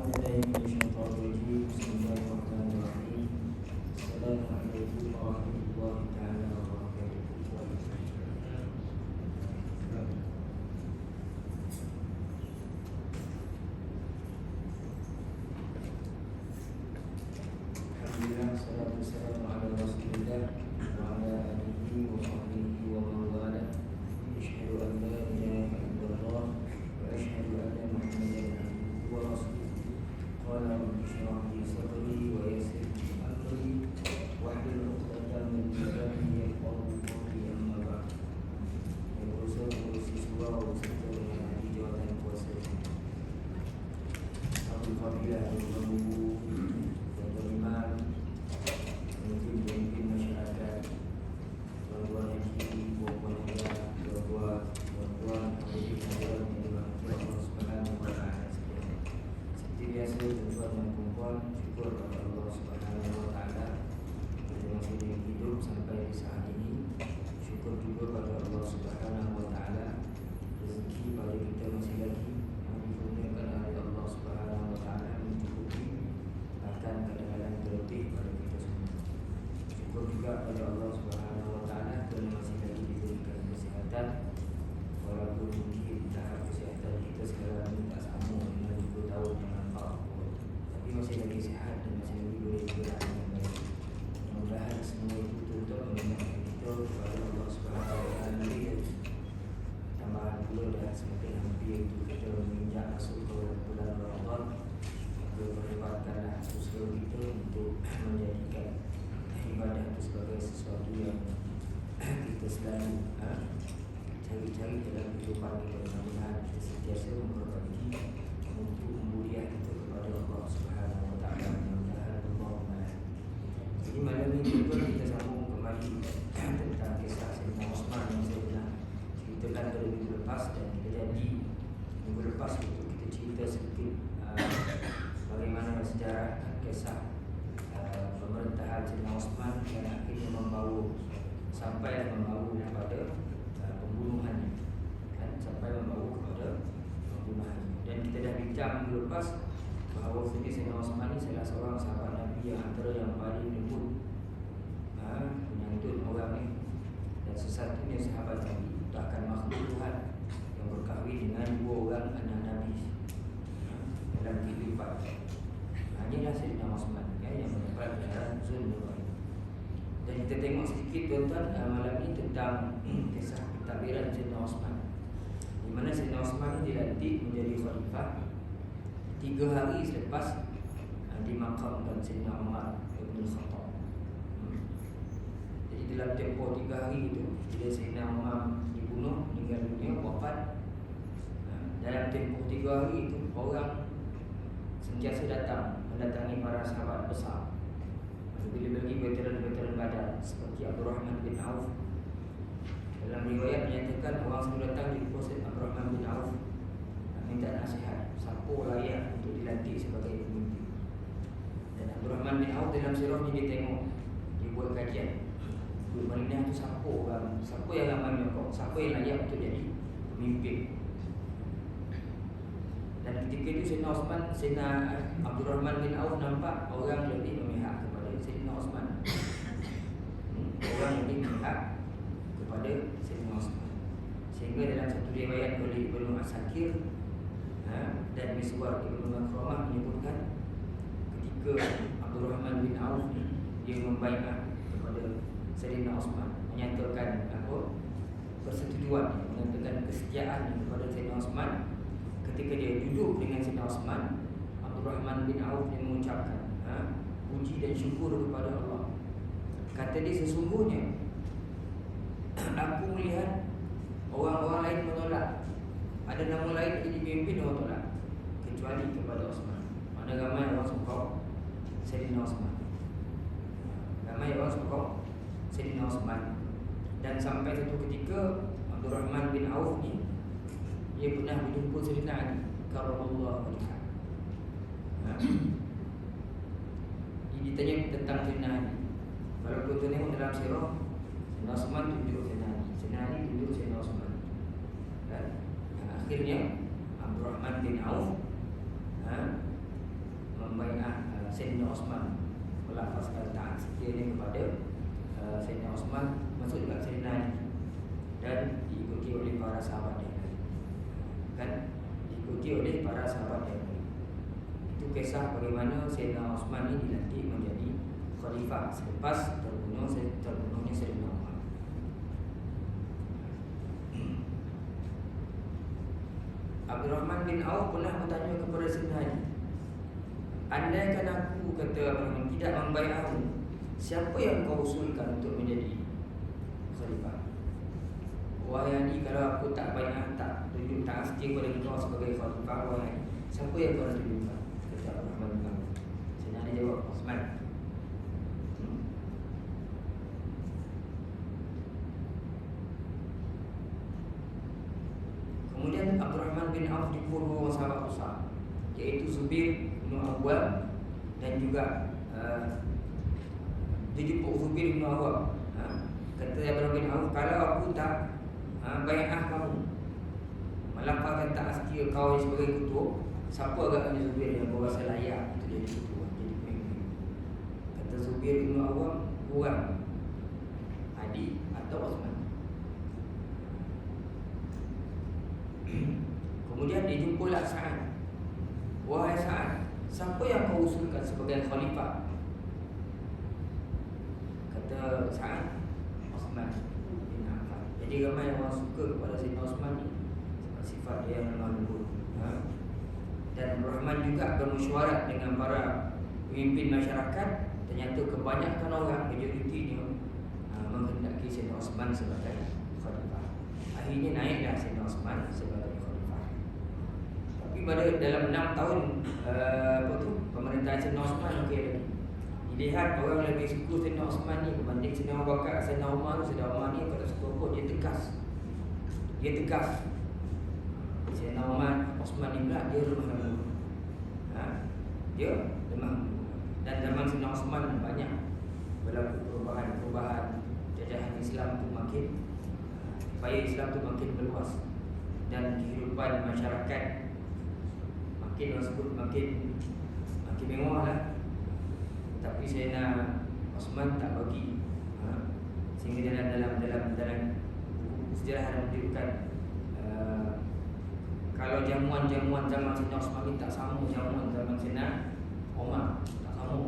بالله من الشيطان الرجيم. بسم الله الرحمن الرحيم. السلام عليكم ورحمة الله تعالى وبركاته. Alhamdulillah, salatu wassalamu ala Rasulillah wa ala alihi wa sahbihi wa man wala. Asyhadu an la ilaha illallah wa asyhadu anna Muhammadan abduhu wa rasuluh. Qala rabbi shrah li sadri wa yassir li amri wahlul 'uqdatam min lisani yafqahu qawli, amma ba'd. Yang berusaha mengurusi surau serta menghadiri jawatan kuasa Abdul Fadilah Al-Ghamubu dan Imam, pemimpin masyarakat, tuan-tuan haji, puan-puan muda, tuan-tuan hadirin yang dirahmati Allah Subhanahu wa taala sekalian. Seperti biasa, tuan-tuan dan puan-puan, syukur kepada Allah Subhanahu wa taala kita masih hidup sampai saat ini. Syukur juga kepada Allah Subhanahu wa taala rezeki pada kita masih lagi yang dikurniakan oleh Allah Subhanahu wa taala mencukupi, bahkan kadang-kadang terlebih pada kita semua. Syukur juga kepada Allah Subhanahu wa taala kerana masih lagi diberikan kesihatan, walaupun mungkin tahap kesihatan kita sekarang ini tak sama dengan 20 tahun yang lampau, tapi masih lagi sihat dan masih lagi boleh bergerak dengan baik. Mudah-mudahan semua itu tuntut mengingatkan kita kepada Allah Subhanahu wa taala. Tambahan pula dah semakin hampir itu kita menginjak masuk ke bulan Ramadan, maka perlibatkanlah usaha kita untuk menjadikan ibadah itu sebagai sesuatu yang kita selalu cari-cari dalam kehidupan kita. Mudah-mudahan kita sentiasa memperbaiki untuk membuliah kita kepada Allah Subhanahu wa taala. Mudah-mudahan Allahumma. Jadi malam ini juga kita sambung kembali tentang kisah Sayyidina Osman yang saya pernah ceritakan pada minggu lepas, dan kita janji minggu lepas itu kita cerita sedikit bagaimana sejarah kisah pemerintahan Sayyidina Osman yang akhirnya membawa kepada pembunuhannya, kan, sampai membawa kepada pembunuhannya. Dan kita dah bincang minggu lepas bahawa Sayyidina Osman ini salah seorang sahabat Nabi yang antara yang paling lembut menyantun orang ni, dan sesatunya sahabat Nabi, bahkan makhluk Tuhan yang berkahwin dengan 2 orang anak Nabi dalam kehidupan. Inilah Sayyidina Osman yang mendapat gelar Zulnurain. Dan kita tengok sedikit tuan-tuan malam ini tentang kisah pentadbiran Sayyidina Osman, di mana Sayyidina Osman ini dilantik menjadi khalifah 3 hari selepas dimakamkan Sayyidina Umar bin Khattab. Jadi dalam tempoh 3 hari itu, bila Sayyidina Umar dibunuh, meninggal dunia, wafat, dalam tempoh 3 hari itu orang sentiasa mendatangi para sahabat besar. Bila lagi veteran-veteran Badar seperti Abdurrahman bin Auf. Dalam riwayat menyatakan orang selalu datang di pos Abdurrahman bin Auf minta nasihat siapa layak untuk dilantik sebagai pemimpin. Dan Abdurrahman bin Auf dalam sirahnya dia tengok, dia buat kajian Madinah tu siapa yang ramai menyokong, siapa yang layak untuk jadi pemimpin. Dan ketika itu Sayyidina Abdurrahman bin Auf nampak orang lebih memihak kepada Sayyidina Osman. Orang lebih memihak kepada Sayyidina Osman, sehingga dalam satu riwayat oleh Ibnu Asakir dan Miswar Ibnu Makramah menyebutkan ketika Abdurrahman bin Auf dia membaiat kepada Sayyidina Osman, menyatakan persetujuan, menyatakan kesetiaan kepada Sayyidina Osman. Ketika dia duduk dengan Sayyidina Osman, Abdurrahman bin Auf dia mengucapkan puji dan syukur kepada Allah. Kata dia, sesungguhnya aku melihat orang-orang lain menolak, ada nama lain jadi pemimpin, orang tolak, kecuali kepada Osman. Mana ramai orang sokong Sayyidina Osman, ramai orang sokong Sayyidina Osman. Dan sampai satu ketika Abdurrahman bin Auf ni dia pernah berjumpa Sayyidina Ali karramallahu wajhah. Dia ditanya tentang Sayyidina Ali. Kalau kita tengok dalam sirah, Sayyidina Osman tunjuk Sayyidina Ali, Sayyidina Ali tunjuk Sayyidina Osman. Dan akhirnya Abdurrahman bin Auf Sayyidina Osman melafazkan taat setianya kepada Sayyidina Osman, masuk juga Sayyidina Ali, dan diikuti oleh para sahabat yang lain. Kan? Diikuti oleh para sahabat yang lain. Itu kisah bagaimana Sayyidina Osman ini dilantik menjadi khalifah selepas terbunuhnya Sayyidina Umar. Abdurrahman bin Auf pernah bertanya kepada Sayyidina Ali, andaikan aku, kata Abdurrahman, tidak membaiatmu, siapa yang kau usulkan untuk menjadi khalifah? Wahai Ali, kalau aku tak baiat, tak tunjuk, tak setia kepada kau sebagai khalifah, wahai Ali, siapa yang kau nak tunjukkan? Kata Abdurrahman bin Auf. Sayyidina Ali jawab, Osman. Kemudian Abdurrahman bin Auf dipukul dua orang sahabat besar, iaitu Zubair bin Awwam dan juga dia jemput Zubair bin Awwam. Kata Abdurrahman bin Auf, kalau aku tak baiat kamu, melafazkan tak setia kau sebagai ketua, siapa agaknya Zubair yang berasa layak untuk jadi ketua, jadi pemimpin? Kata Zubair bin Awwam, kurang Ali atau Osman. Kemudian dia jumpalah Sa'ad. Wahai Sa'ad, siapa yang kau usulkan sebagai khalifah? Kata Sa'ad, Osman bin Affan. Jadi ramai orang suka kepada Sayyidina Osman ni sebab sifat dia yang lemah lembut. Dan Rahman juga bermesyuarat dengan para pemimpin masyarakat. Ternyata kebanyakan orang, majoritinya menghendaki Sayyidina Osman sebagai khalifah. Akhirnya naiklah Sayyidina Osman sebagai khalifah. Tapi dalam 6 tahun pemerintahan Sayyidina Osman, okey lagi. Dilihat orang lebih suka Sayyidina Osman ni berbanding Sayyidina Abu Bakar, Sayyidina Umar. Sayyidina Umar ni kalau suka pun dia tegas. Sayyidina Umar, Osman ni pula dia lemah lembut. Dia lemah lembut. Dan zaman Sayyidina Osman banyak berlaku perubahan jajahan Islam tu makin, supaya Islam tu makin meluas dan kehidupan masyarakat makin tersebut makin mewah lah. Tapi Sayyidina Osman tak bagi, sehingga dalam buku sejarah ada menunjukkan kalau jamuan-jamuan zaman Sayyidina Osman ni tak sama jamuan zaman Sayyidina Umar, tak sama.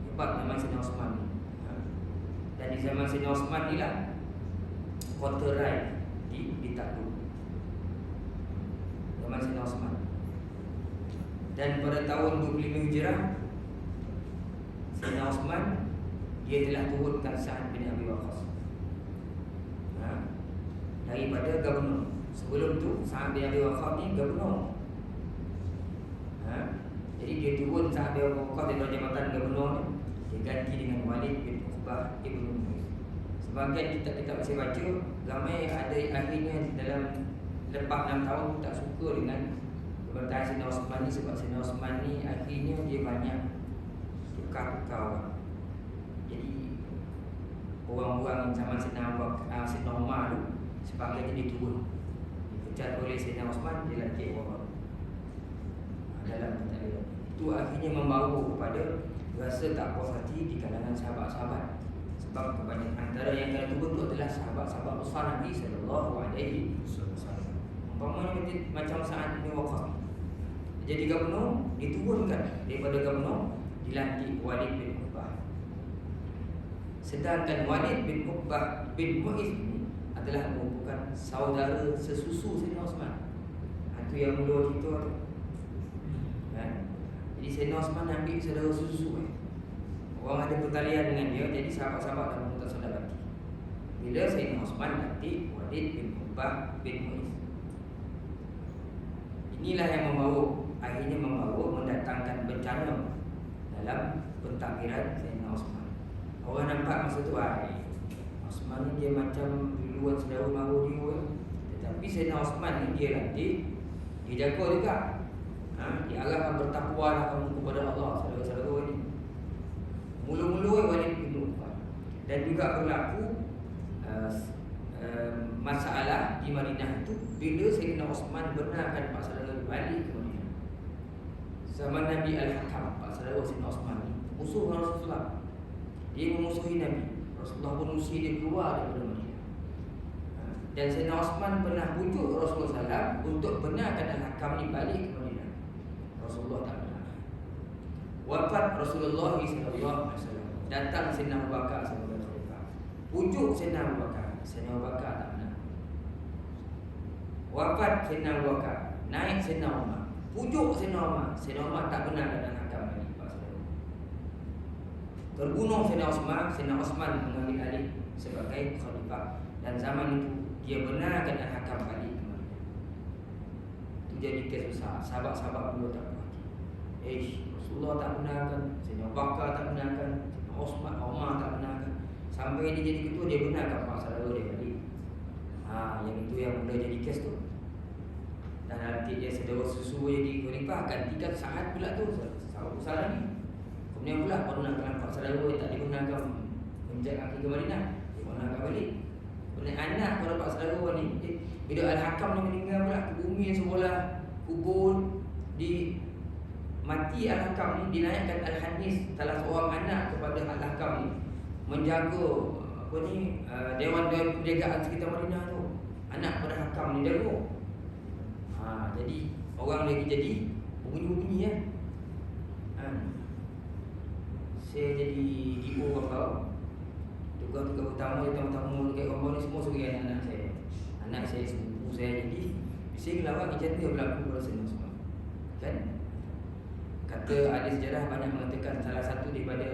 Hebat memang Sayyidina Osman ni. Dan di zaman Sayyidina Osman ni lah quarter ride ditakluk. Zaman Sayyidina Osman. Dan pada tahun 25 Hijrah, Sayyidina Osman dia telah turunkan Sa'ad bin Abi Waqqas daripada gubernur. Sebelum tu Sa'ad bin Abi Waqqas ni gubernur. Jadi dia turun Sa'ad bin Abi Waqqas daripada jabatan gubernur ni, dia ganti dengan Walid bin Uqbah ibn Mu'awiyah. Sebagian kita masih baca, ramai ada akhirnya dalam lepas 6 tahun tak suka dengan pemerintahan Sayyidina Osman ni, sebab Sayyidina Osman ni akhirnya dia banyak tukar-tukar orang. Jadi orang-orang zaman Sayyidina Umar tu sebagainya dia turun, dipecat oleh Sayyidina Osman, dia lantik orang dalam pertalian. Itu akhirnya membawa kepada rasa tak puas hati di kalangan sahabat-sahabat. Sebab kebanyakan antara yang kena turun tu adalah sahabat-sahabat besar Nabi sallallahu alaihi wasallam. Umpamanya macam Sa'ad bin Waqqas jadi gubernur, diturunkan daripada gubernur, dilantik Walid bin Uqbah. Sedangkan Walid bin Uqbah bin Mu'awiyah ini adalah merupakan saudara sesusu Sayyidina Osman. Itu yang mula cerita tu. Jadi Sayyidina Osman ambil saudara sesusu. Orang ada pertalian dengan dia, jadi sahabat-sahabat dah meminta saudara. Bila Sayyidina Osman lantik Walid bin Uqbah bin Mu'awiyah, inilah yang akhirnya membawa mendatangkan bencana dalam pentadbiran Sayyidina Osman. Orang nampak masa tu Osman ni dia macam duluan saudara mara dia, tetapi Sayyidina Osman ni dia lantik, dia jaga juga. Diarahkan bertakwalah kamu kepada Allah, saudara-saudara ni. Mula-mula Walid bin Uqbah. Dan juga berlaku masalah di Madinah itu bila Sayyidina Osman benarkan pak saudara balik ke Madinah. zaman Nabi Al-Hakam, Pak Saudara Sayyidina Osman ni musuh Rasulullah. Dia memusuhi Nabi. Rasulullah pun musuhi dia keluar daripada Madinah. Dan Sayyidina Osman pernah pujuk Rasulullah SAW untuk benarkan Al-Hakam ni balik ke Madinah. Rasulullah tak benar. Wafat Rasulullah SAW, datang Sayyidina Abu Bakar sebagai khalifah. Pujuk Sayyidina Abu Bakar. Sayyidina Abu Bakar tak benar. Wafat Sayyidina Abu Bakar, naik Sayyidina Umar. Pujuk Sayyidina Umar. Sayyidina Umar tak benar dan Hakam lagi. Terbunuh Sayyidina Osman mengambil alih sebagai khalifah. Dan zaman itu dia benarkan Al-Hakam balik ke Madinah. Itu jadi kes besar. Sahabat-sahabat dulu tak puas. Rasulullah tak benarkan, Sayyidina Abu Bakar tak benarkan, Sayyidina Osman, Umar tak benarkan. Sampai dia jadi ketua, dia benarkan Pak Saudara dia balik. Yang itu yang mula jadi kes tu. Dan nanti dia sedara susu jadi khalifah, gantikan saat pula tu. Sahabat besar ni. Kemudian pula baru nak nampak saudara yang tak dibenarkan menjak kaki ke Madinah, dibenarkan balik. Kemudian anak pada pak saudara ni, bila Al-Hakam ni meninggal pula, ke bumi sebelah kubur di mati Al-Hakam ni, dinaikkan Al-Hanis, salah seorang anak kepada Al-Hakam ni, menjaga dewan-dewan penjagaan sekitar Madinah tu. Anak pada Hakam ni jaga. Jadi orang lagi jadi bunyi-bunyi ya. Saya jadi ibu bapa. Tugas-tugas utama tamu-tamu dekat rumah ni semua sebagai anak-anak saya. Anak saya, sepupu saya. Jadi saya ngelawak cerita yang berlaku pada saya semua. Kan? Kata ahli sejarah banyak mengatakan salah satu daripada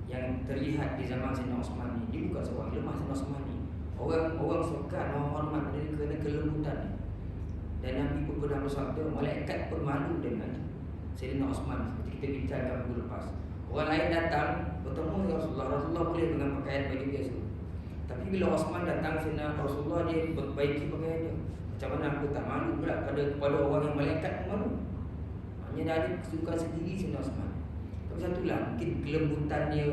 yang terlihat di zaman Sayyidina Osman ni, dia bukan seorang lemah Sayyidina Osman ni. Orang suka hormat dia kerana kelembutan ni. Dan Nabi pun pernah bersabda, malaikat pun malu dengan Sayyidina Osman seperti kita bincangkan minggu lepas. Orang lain datang bertemu dengan Rasulullah boleh dengan pakaian baju biasa. Tapi bila Osman datang Sayyidina Rasulullah, dia perbaiki pakaian dia. Macam mana aku tak malu pula kepada orang yang malaikat pun malu. Maknanya dah ada kesukaan sendiri Sayyidina Osman. Tapi satulah, mungkin kelembutan dia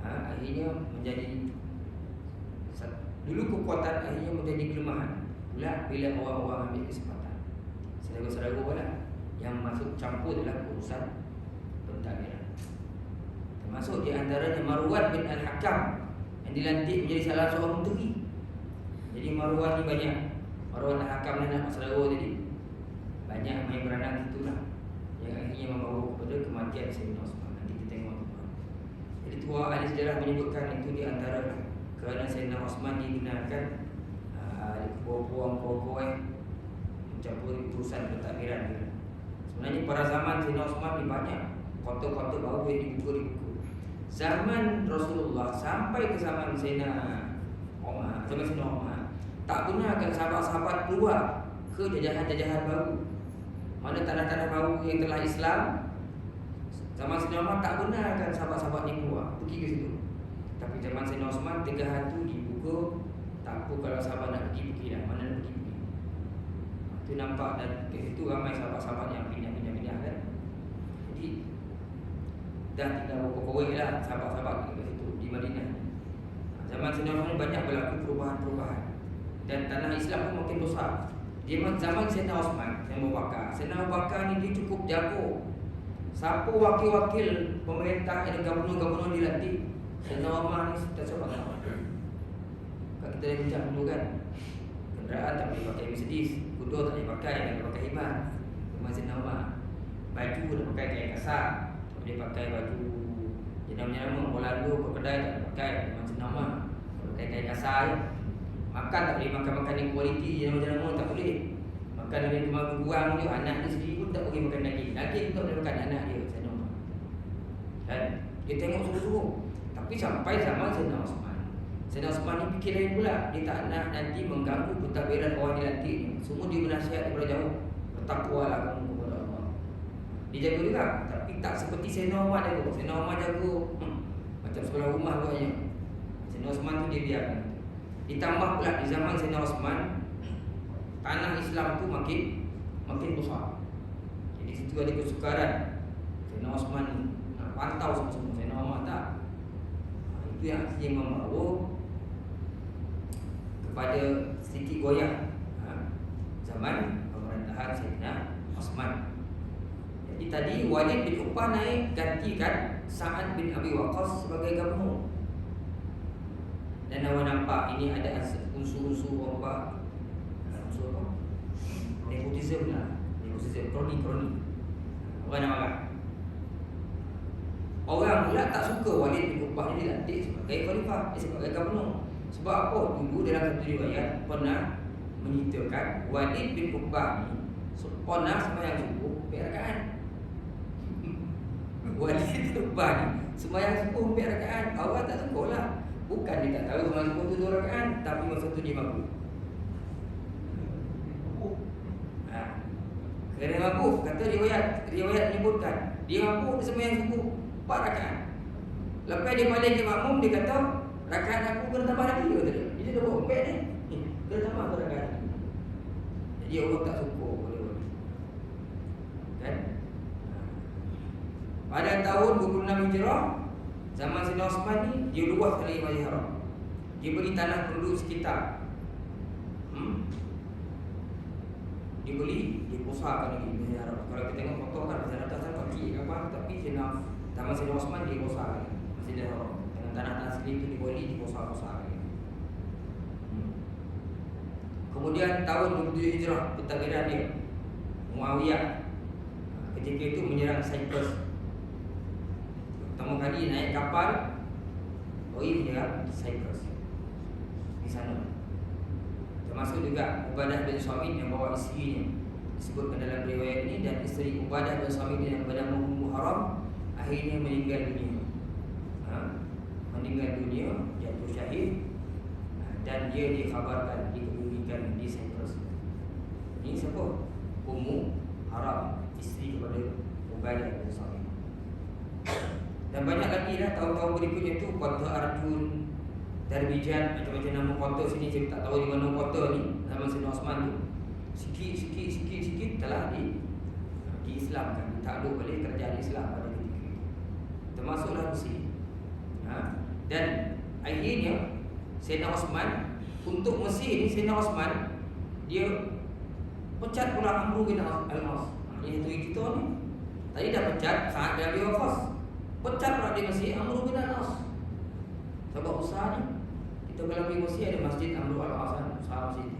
akhirnya menjadi, dulu kekuatan akhirnya menjadi kelemahan. Pula bila orang-orang ambil kesempatan, saudara-saudara pula yang masuk campur dalam urusan pentadbiran. Termasuk di antaranya Marwan bin Al-Hakam yang dilantik menjadi salah seorang menteri. Jadi Marwan ni banyak, Marwan Al-Hakam dan anak saudara tadi banyak main peranan itulah yang akhirnya membawa kepada kematian Sayyidina Osman. Nanti kita tengok. Jadi tua ahli sejarah menyebutkan itu di antara kerana Sayyidina Osman dibenarkan puan-puan mencampuri urusan pentadbiran. Sebenarnya pada zaman Sayyidina Osman ni banyak kota-kota baru yang dibuka. Zaman Rasulullah sampai ke zaman Sayyidina Umar, tak benarkan sahabat-sahabat keluar ke jajahan-jajahan baru. Mana tanah-tanah baru yang telah Islam, zaman Sayyidina Umar tak benarkan sahabat-sahabat ni keluar pergi ke situ. Tapi zaman Sayyidina Osman, tegahan tu dibuka. Tak apa kalau sahabat nak pergi lah, mana nak pergi. Itu nampak dan ke situ ramai sahabat-sahabat yang pindah kan. Jadi dah tinggal berapa korek lah sahabat-sahabat ke situ di Madinah. Zaman Sayyidina Osman banyak berlaku perubahan-perubahan. Dan tanah Islam pun makin besar. Di zaman Sayyidina Osman, Sayyidina Abu Bakar ni dia cukup jago. Siapa wakil-wakil pemerintah dan gubernur-gubernur dilantik, Sayyidina Umar ni tak seorang. Kalau kita dah bincang dulu kan, kenderaan tak boleh pakai Mercedes, kuda tak boleh pakai, kena pakai Iman. Zaman Sayyidina Umar, baju dah pakai kain kasar, tak boleh pakai baju jenama-jenama Orlando ke kedai tak boleh pakai. Zaman Sayyidina Umar, kalau pakai kain kasar je. Makan tak boleh makan yang kualiti, jenama-jenama tak boleh. Makan dari rumah berbuang dia, anak dia sendiri pun tak boleh makan daging. Daging pun tak boleh makan anak dia, Sayyidina Umar. Dan dia tengok suruh-suruh. Tapi sampai zaman Sayyidina Osman, Sayyidina Osman ni fikir lain pula. Dia tak nak nanti mengganggu pentadbiran orang dilantik ni. Semua dia bernasihat daripada jauh, bertakwalah kamu kepada Allah. Dia jaga juga, tapi tak seperti Sayyidina Umar jaga. Sayyidina Umar jaga macam sebelah rumah katanya. Sayyidina Osman tu dia biarkan. Ditambah pula di zaman Sayyidina Osman, tanah Islam tu makin besar. Jadi situ ada kesukaran. Sayyidina Osman nak pantau semua. Sayyidina Umar tak. Itu yang akhirnya membawa kepada sedikit goyah zaman pemerintahan Sayyidina Osman. tadi Walid bin Uqbah naik gantikan Sa'ad bin Abi Waqqas sebagai gubernur. Dan awak nampak ini ada unsur-unsur apa? Unsur apa? Nepotisme lah. Nepotisme, kroni. Orang nak marah. Orang pula tak suka Walid bin Uqbah ni dilantik sebagai khalifah, sebagai gubernur. Sebab apa? Dulu dalam satu riwayat pernah menyatakan Walid bin Uqbah ni pernah sembahyang subuh 4 rakaat. Walid bin Uqbah ni sembahyang subuh 4 rakaat. Orang tak suka lah. Bukan dia tak tahu sembahyang subuh tu 2 rakaat, tapi masa tu dia mabuk. Kerana mabuk, kata riwayat menyebutkan dia mabuk, dia sembahyang subuh 4 rakaat. Lepas dia balik ke makmum, dia kata rakaat aku kena tambah lagi, kata dia. Dia dah buat 4 ni, kena tambah 1 rakaat. Jadi orang tak suka kan? Pada tahun 26 Hijrah, zaman Sayyidina Osman ni, dia luas kali Masjid Haram. Dia beli tanah penduduk sekitar. Dia beli, dia besarkan lagi Masjid Haram. Kalau kita tengok foto kan Masjid Haram tak kaki ke apa, tapi zaman Sayyidina Osman dia besarkan Masjid Haram. Dengan tanah-tanah sekeliling tu dia beli, dia besar-besarkan. Kemudian tahun 27 Hijrah, pentadbiran dia Muawiyah ketika itu menyerang Cyprus. Pertama kali naik kapal pergi menyerang Cyprus di sana. Termasuk juga Ubadah bin Samit yang bawa isterinya, disebutkan dalam riwayat ini. Dan isteri Ubadah bin Samit yang bernama Ummu Haram akhirnya meninggal dunia. Meninggal dunia, jatuh syahid. Dan dia dikhabarkan dikebumikan di Cyprus. Ini siapa? Ummu Haram, isteri kepada Ubadah bin Samit. Dan banyak lagi lah tahun-tahun berikutnya tu, kota Arjun, Darbijan, macam-macam nama kota sini saya tak tahu di mana kota ni zaman Sayyidina Osman tu. Sikit telah diislamkan, ditakluk oleh kerajaan Islam pada ketika itu. Termasuklah Mesir. Dan akhirnya Sayyidina Osman untuk Mesir ni, Sayyidina Osman dia pecat pula Amr bin Al-As. Yang itu kita ni tadi dah pecat Sa'ad bin Abi Waqqas, pecat pula di Mesir Amr bin Al-As. Sebab usaha ni, kita kalau pergi Mesir ada masjid Amr bin Al-As kan, usaha masjid.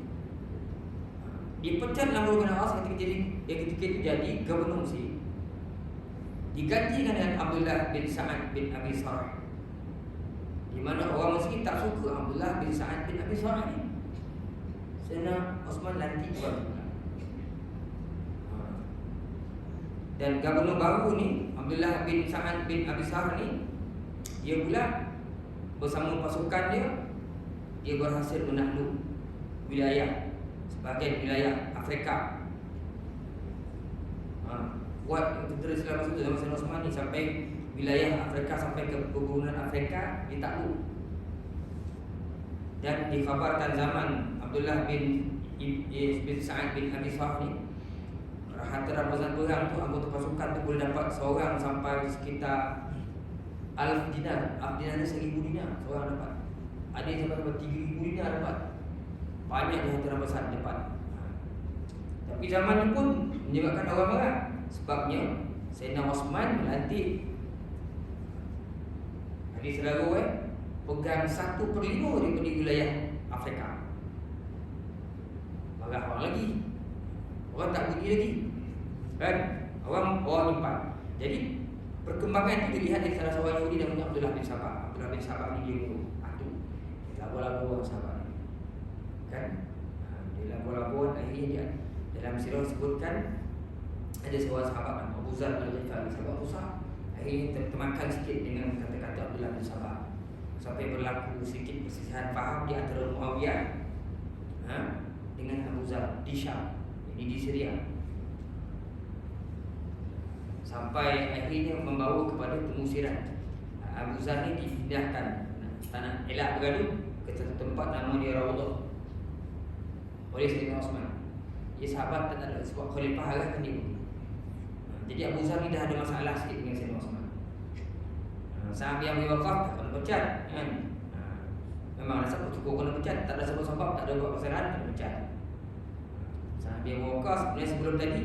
Dipecat Amr bin Al-As ketika itu jadi gubernur Mesir, digantikan dengan Abdullah bin Sa'ad bin Abi Sarh. Di mana orang Mesir tak suka Abdullah bin Sa'ad bin Abi Sarh ni. Sayyidina Osman lantik pula. Dan gubernur baru ni Abdullah bin Sa'ad bin Abi Sarh ni, dia pula bersama pasukan dia berhasil menakluk wilayah, sebahagian wilayah Afrika. Buat tentera Islam masa tu zaman Sayyidina Osman ni sampai wilayah Afrika, sampai ke pegunungan Afrika ditakluk. Dan dikhabarkan zaman Abdullah bin Sa'ad bin Abi Sarh ni, harta rampasan perang tu, anggota pasukan tu boleh dapat seorang sampai sekitar 1,000 dinar. Dinar ni 1,000 dinar seorang dapat. Ada yang sampai 3,000 dinar dapat. Banyak harta rampasan dapat. Tapi zaman ni pun menyebabkan orang marah. Sebabnya Sayyidina Osman melantik hadis saudara pegang 1/5 daripada wilayah Afrika. Marah orang lagi. Orang tak bunyi lagi kan? Orang impan. Jadi perkembangan itu dilihat dari salah seorang Yahudi namanya Abdullah bin Sabah. Abdullah bin Sabah ni dia guru lagu-lagu orang Sabah ni kan? Dia lagu-lagu akhirnya dia dalam sirah sebutkan ada seorang sahabat nama Abu Zar al-Ghifari, sahabat besar, akhirnya termakan sikit dengan kata-kata Abdullah bin Sabah, sampai berlaku sedikit perselisihan faham di antara Muawiyah dengan Abu Zar di Syam, di Syria, sampai akhirnya membawa kepada pengusiran. Abu Zar ni dipindahkan tanah elak bergaduh ke satu tempat nama dia Raudhah oleh Sayyidina Osman. Dia sahabat tak ada sebab khalifah arahkan dia. Jadi Abu Zar ni dah ada masalah sikit dengan Sayyidina Osman. Sahabat yang Waqqas tak kena pecat kan? Memang rasa cukup kena pecat, tak ada sebab-sebab, tak ada buat kesalahan, kena pecat. Sahabat yang Waqqas sebenarnya sebelum tadi.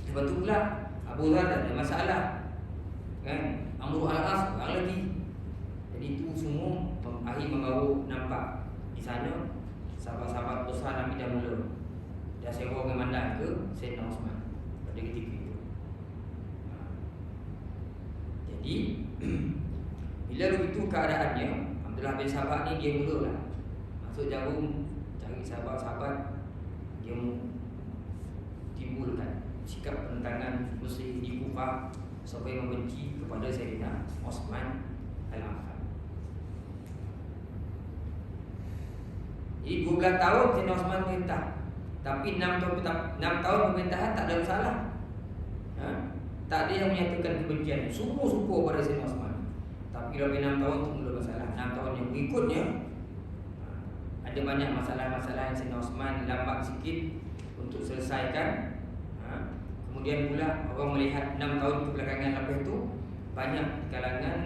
Lepas tu pula Abu Dhar tak ada masalah, kan? Amr al-As orang lagi. Jadi itu semua akhir membawa nampak di sana sahabat-sahabat besar Nabi dah mula dah sewa memandang ke Sayyidina Osman pada ketika itu. Jadi bila begitu keadaannya, Abdullah bin Sabah ni dia mulalah masuk jarum cari sahabat-sahabat, dia timbulkan sikap penentangan Muslim di Kufah sampai membenci kepada Sayyidina Osman Al-Affan. Jadi 12 tahun Sayyidina Osman perintah, tapi 6 tahun pemerintahan tak ada masalah. Tak ada yang menyatakan kebencian, semua support pada Sayyidina Osman. Tapi lebih 6 tahun itu mula masalah. 6 tahun yang berikutnya ada banyak masalah-masalah yang Sayyidina Osman lambat sikit untuk selesaikan. Kemudian pula orang melihat 6 tahun kebelakangan lepas itu banyak kalangan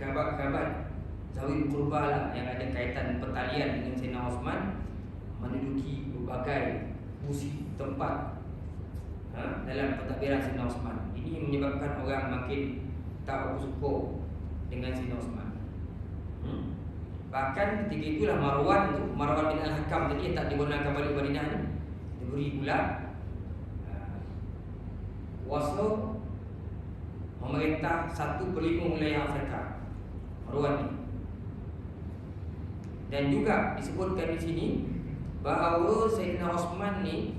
kerabat-kerabat Zawi Qurbah lah yang ada kaitan pertalian dengan Sayyidina Osman menduduki berbagai kursi tempat dalam pentadbiran Sayyidina Osman. Ini menyebabkan orang makin tak bersyukur dengan Sayyidina Osman. Bahkan ketika itulah Marwan bin Al-Hakam tadi yang tak dibenarkan balik Madinah ni diberi pula kuasa memerintah 1/5 wilayah Afrika, Marwan ni. Dan juga disebutkan di sini bahawa Sayyidina Osman ni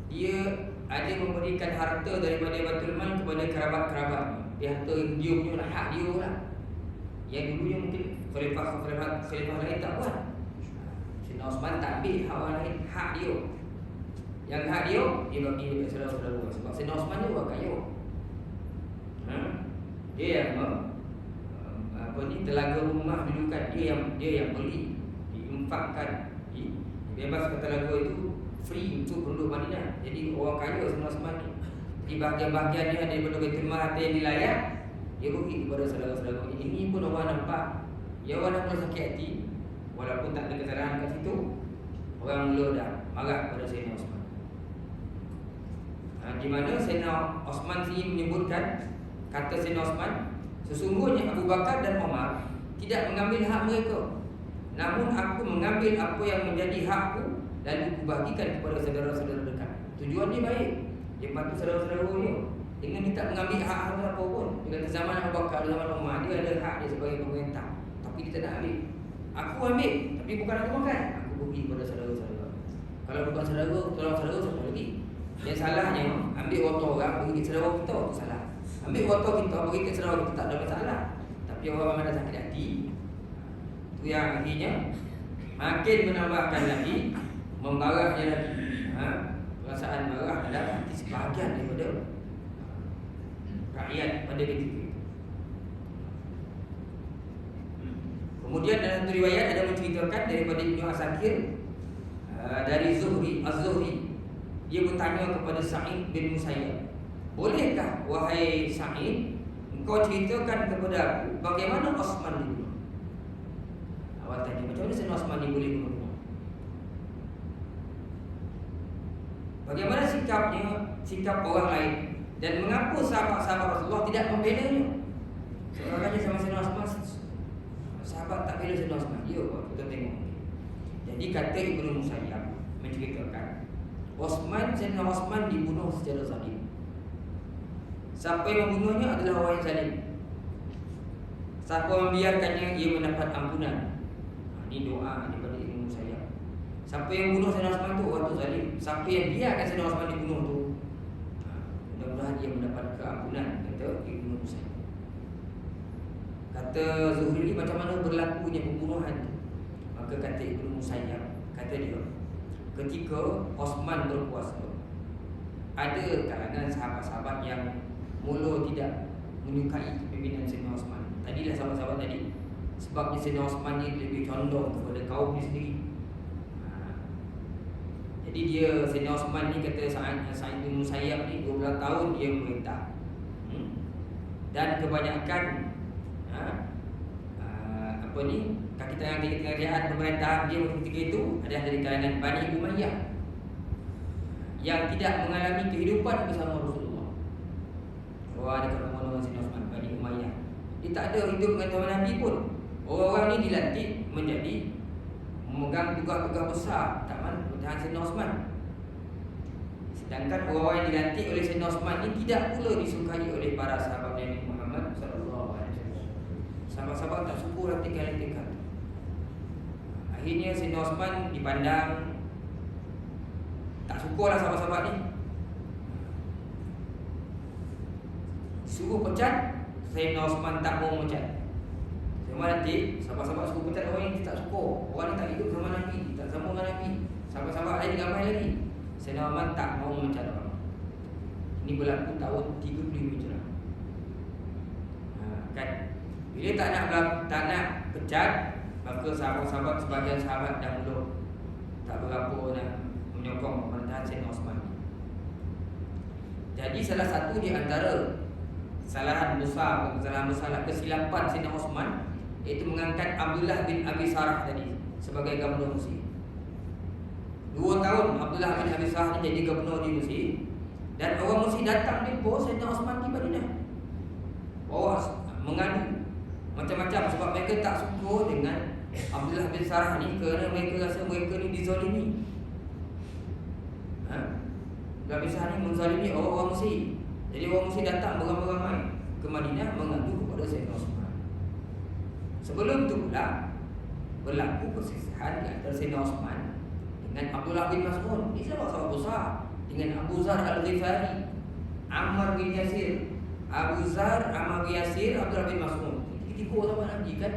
dia ada memberikan harta daripada Baitul Mal kepada kerabat-kerabat. Dia harta dia punya hak dia lah. Yang dulunya mungkin khalifah lain tak buat. Sayyidina Osman tak ambil hak orang lain, hak dia. Yang hak dia bagi dekat saudara-saudara. Sebab Sayyidina Osman ni orang kaya. Dia yang telaga rumah dudukan dia yang beli, diinfakkan, bebas kata lagu itu free untuk penduduk Madinah. Jadi orang kaya Sayyidina Osman ni. Di bahagian-bahagian dia daripada Baitul Mal harta yang dilayak, dia bagi kepada saudara-saudara. Ini pun orang nampak, ya orang nak mula sakit hati, walaupun tak ada kesalahan kat situ, orang mula dah marah kepada Sayyidina Osman. Di mana Sayyidina Osman sendiri menyebutkan, kata Sayyidina Osman, sesungguhnya Abu Bakar dan Umar tidak mengambil hak mereka, namun aku mengambil apa yang menjadi hakku dan aku bagikan kepada saudara-saudara dekat. Tujuan dia baik, dia bantu saudara-saudara dia dengan dia tak mengambil hak apa pun. Dengan zaman Abu Bakar, zaman Umar, dia ada hak dia sebagai pemerintah, tapi dia tak nak ambil. Aku ambil, tapi bukan aku makan, aku bagi kepada saudara-saudara. Kalau bukan saudara, tolong saudara siapa lagi? Yang salahnya ambil harta orang bagi ke saudara kita, itu salah. Ambil harta kita bagi ke saudara kita tak ada masalah. Tapi orang mana sakit hati, itu yang akhirnya makin menambahkan lagi, membarahnya lagi. Perasaan marah adalah hati sebahagian daripada rakyat pada ketika itu. Kemudian dalam satu riwayat ada menceritakan daripada Ibnu Asakir dari Az-Zuhri, dia bertanya kepada Sa'id bin Musayyab, bolehkah wahai Sa'id, engkau ceritakan kepada aku bagaimana Osman dibunuh? Awak tanya, macam mana Sayyidina Osman boleh bunuh? Bagaimana sikap orang lain, dan mengapa sahabat-sahabat Rasulullah tidak membelanya? Sebenarnya sama Sayyidina Osman, sahabat tak bela Sayyidina Osman. Ya, kita tengok. Jadi kata Ibnu Musayyab menceritakan, Sayyidina Osman dibunuh secara zalim. Siapa yang membunuhnya adalah orang yang zalim. Siapa membiarkannya, ia mendapat ampunan. Ini doa daripada Ibnu Musayyab. Siapa yang bunuh Sayyidina Osman tu orang tu zalim. Siapa yang biarkan Sayyidina Osman dibunuh tu, mudah-mudahan dia mendapat keampunan, kata Ibnu Musayyab. Kata Zuhri, macam mana berlakunya pembunuhan tu? Maka kata Ibnu Musayyab, kata dia, ketika Osman berkuasa, ada kalangan sahabat-sahabat yang mula tidak menyukai kepimpinan Sayyidina Osman. Tadilah sahabat-sahabat tadi, sebabnya Sayyidina Osman ni lebih condong kepada kaum dia sendiri. Jadi dia, Sayyidina Osman ni kata Sa'id bin Musayyab ni 12 tahun dia memerintah. Dan kebanyakan kaki tangan kerajaan pemerintahan dia ketika itu adalah dari kalangan Bani Umayyah yang tidak mengalami kehidupan bersama Rasulullah. Orang ada kawan-kawan Sayyidina Osman, Bani Umayyah. Dia tak ada hidup dengan zaman Nabi pun. Orang-orang ni dilantik menjadi memegang tugas-tugas besar taman bertahan Sayyidina Osman. Sedangkan orang-orang yang dilantik oleh Sayyidina Osman ni tidak pula disukai oleh para sahabat Nabi Muhammad sallallahu alaihi wasallam. Sahabat-sahabat tak suka lantikan-lantikan. Akhirnya Sayyidina Osman dipandang tak sukalah sahabat-sahabat ni. Suruh pecat, Sayyidina Osman tak mau pecat. Semua nanti sahabat-sahabat suruh pecat orang yang tak suka. Orang ni tak hidup sama Nabi, tak sama dengan Nabi. Sahabat-sahabat lain ramai lagi. Sayyidina Osman tak mau pecat orang. Ini berlaku tahun 35 Hijrah. Kan? Bila tak nak pecat, maka sahabat-sahabat sebahagian sahabat dah mula tak berapa nak menyokong pemerintahan Sayyidina Osman. Jadi salah satu di antara kesalahan besar kesilapan Sayyidina Osman iaitu mengangkat Abdullah bin Abi Sarah tadi sebagai gubernur Mesir. 2 tahun Abdullah bin Abi Sarah ni jadi gubernur di Mesir, dan orang Mesir datang jumpa Sayyidina Osman di Madinah. Bawa mengadu macam-macam sebab mereka tak suka dengan Abdullah bin Sarah ni kerana mereka rasa mereka ni dizalimi. Abdullah bin Sarah ni menzalimi orang-orang Mesir. Jadi orang Mesir datang beramai-ramai ke Madinah mengadu kepada Sayyidina Osman. Sebelum itu pula berlaku perselisihan di antara Sayyidina Osman dengan Abdullah bin Mas'ud. Ini sahabat-sahabat besar, dengan Abu Zar Al-Ghifari, Ammar bin Yasir, Abu Zar, Ammar bin Yasir, Abdullah bin Mas'ud. Tiga orang Nabi kan.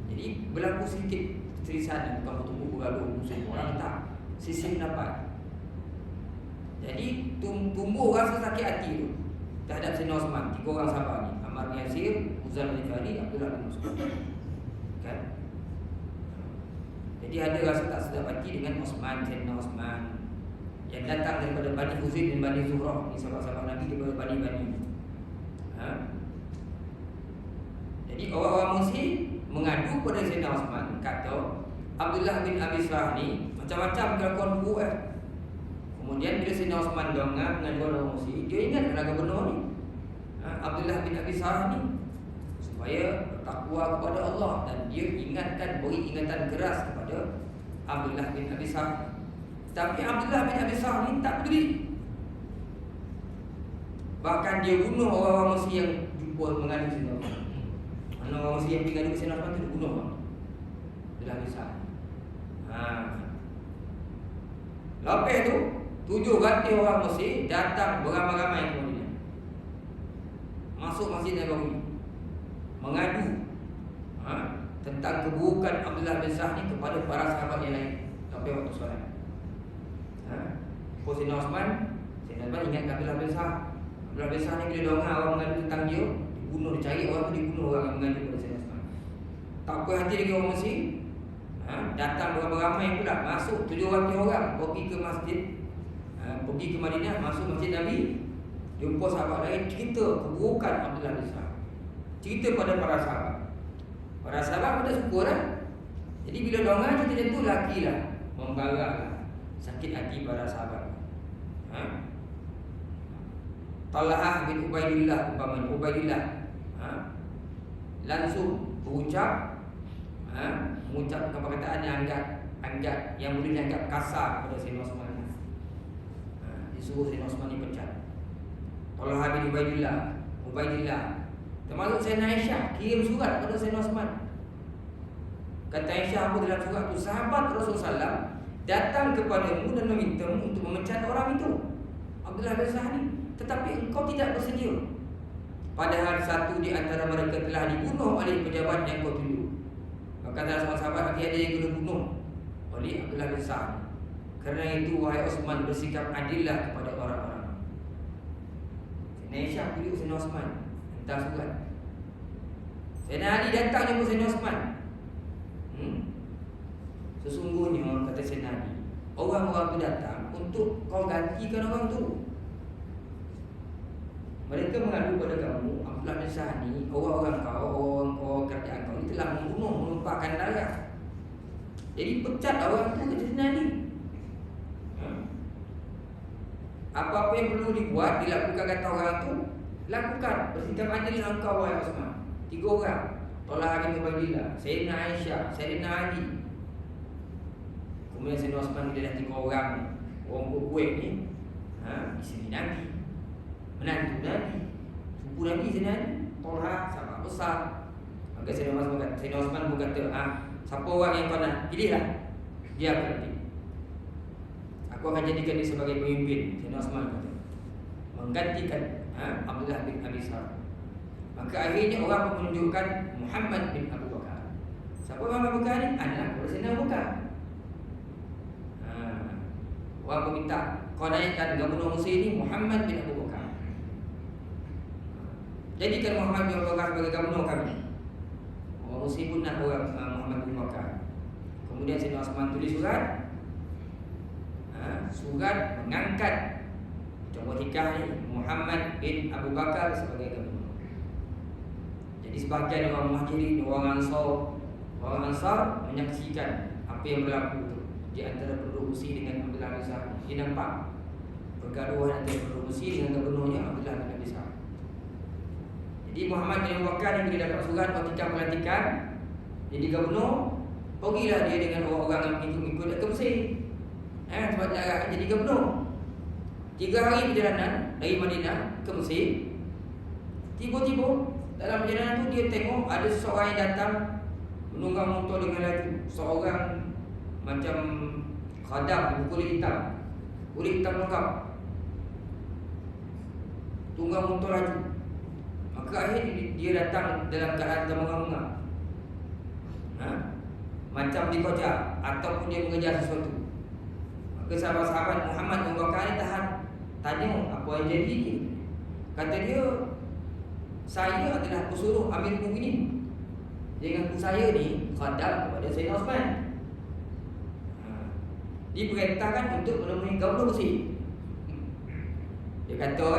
Jadi berlaku sedikit perselisihan, bukan bertumbuh bergaduh musuh orang, tak, sisi pendapat. Jadi tumbuh rasa sakit hati tu terhadap Sayyidina Osman. 3 orang sahabat ni, Ammar bin Yasir, Abu Zar Al-Ghifari, Abdullah bin Mas'ud. Kan? Jadi ada rasa tak sedap hati dengan Osman, Sayyidina Osman yang datang daripada Bani Huzain dan Bani Zuhrah. Ni sahabat-sahabat Nabi daripada Bani-Bani. Jadi orang-orang Mesir mengadu kepada Sayyidina Osman, kata Abdullah bin Abi Sarah ni macam-macam kelakuan buruk. Kemudian bila Sayyidina Osman dengar pengaduan orang Mesir, dia ingat adalah gubernur ni, Abdullah bin Abi Sarah ni, supaya bertakwa kepada Allah, dan dia ingatkan, beri ingatan keras kepada Abdullah bin Abi Sarah. Tapi Abdullah bin Abi Sarah ni tak peduli. Bahkan dia bunuh orang-orang Mesir yang jumpa mengadu Sayyidina Osman. Mana orang Mesir yang pergi ngadu Sayyidina Osman tu dia bunuh Abdullah bin Sarah. Lepas tu 700 orang Mesir datang beramai-ramai ke Madinah, masuk Masjid Nabawi, mengadu tentang keburukan Abdullah bin Sarah ni kepada para sahabat yang lain sampai waktu solat. Sayyidina Osman ingat Abdullah bin Sarah. Abdullah bin Sarah ni bila dengar orang mengadu tentang dia, dibunuh, dicari orang tu, dibunuh orang yang mengadu kepada Sayyidina Osman. Tak puas hati lagi orang Mesir, datang beramai-ramai pula, masuk 700 orang pergi ke masjid, pergi ke Madinah, masuk Masjid Nabi, jumpa sahabat lain, cerita keburukan Abdullah bin Sarah, cerita pada para sahabat. Para sahabat pada syukur lah. Jadi bila dengar cerita tu, lakilah membaranglah sakit hati para sahabat. Talhah bin Ubaidillah umpamanya, Ubaidillah langsung berucap, mengucapkan perkataan yang anggap yang boleh dianggap kasar kepada Sayyidina Osman. Disuruh Sayyidina Osman dipecat. Talhah bin Ubaidillah, termasuk Sayyidina Aisyah, kirim surat kepada Sayyidina Osman. Kata Aisyah apa dalam surat itu? Sahabat Rasulullah SAW datang kepadamu dan memintamu untuk memecat orang itu, Abdullah bin Sarah ni, tetapi engkau tidak bersedia. Padahal satu di antara mereka telah dibunuh oleh pejabat yang kau tunjuk. Kata sahabat-sahabat, ada yang kena bunuh oleh Abdullah bin Sarah. Kerana itu wahai Osman, bersikap adillah kepada orang-orang. Sayyidina Aisyah tunjuk Sayyidina Osman, hantar surat. Sayyidina Ali datang jumpa Sayyidina Osman. Sesungguhnya kata Sayyidina Ali, orang-orang itu datang untuk kau gantikan orang tu. Mereka mengadu pada kamu, Abdullah bin Sarah ni, orang-orang kau, kerajaan kau ni telah membunuh, menumpahkan darah. Jadi pecat orang tu, kata Sayyidina Ali. Apa-apa yang perlu dibuat, dilakukan kata orang tu, Lakukan bersikap adil engkau wahai Osman. 3 orang. Talha bin Ubaidillah, Sayyidina Aisyah, Sayyidina Ali. Kemudian Sayyidina Osman dia dah 3 orang ni. Orang kuat ni, isteri Nabi, menantu Nabi, sepupu Nabi Sayyidina Ali. Talha sahabat besar. Maka Sayyidina Osman pun kata, siapa orang yang kau nak pilihlah, dia akan pilih. Aku akan jadikan dia sebagai pemimpin. Sayyidina Osman kata, menggantikan Abdullah bin Abi Sarh. Maka akhirnya orang pun menunjukkan Muhammad bin Abu Bakar. Siapa Muhammad Abu Bakar ni? Anak Sayyidina Abu Bakar. Orang pun minta, kau naikkan gubernur Mesir ni Muhammad bin Abu Bakar. Jadikan Muhammad bin Abu Bakar sebagai gubernur kami. Orang Mesir pun nak orang Muhammad bin Abu Bakar. Kemudian Sayyidina Osman tulis surat, surat mengangkat contoh nikah ni Muhammad bin Abu Bakar sebagai gubernur. Jadi sebahagian orang Muhajirin, orang Ansar menyaksikan apa yang berlaku tu di antara penduduk Mesir dengan Abdullah bin Sarh. Dia nampak pergaduhan antara penduduk Mesir dengan gubernurnya Abdullah bin Abi Sarh. Jadi Muhammad bin Abu Bakar ni bila dapat surat ketika pelantikan jadi gubernur, pergilah dia dengan orang-orang yang mengikut ke Mesir. Sebab dia jadi gubernur. 3 hari perjalanan dari Madinah ke Mesir. Tiba-tiba dalam perjalanan tu dia tengok ada seseorang yang datang menunggang motor dengan laju. Seorang macam khadam kulit hitam lengkap, tunggang motor laju. Maka akhirnya dia datang dalam keadaan termengang-mengang, macam dikejar ataupun dia mengejar sesuatu. Maka sahabat-sahabat Muhammad bin Bakar ni tahan, tanya apa yang jadi ni. Kata dia, saya adalah pesuruh Amir Mukminin. Dia mengaku saya ni khadam kepada Sayyidina Osman. Diperintahkan untuk menemui gubernur Mesir. Dia kata,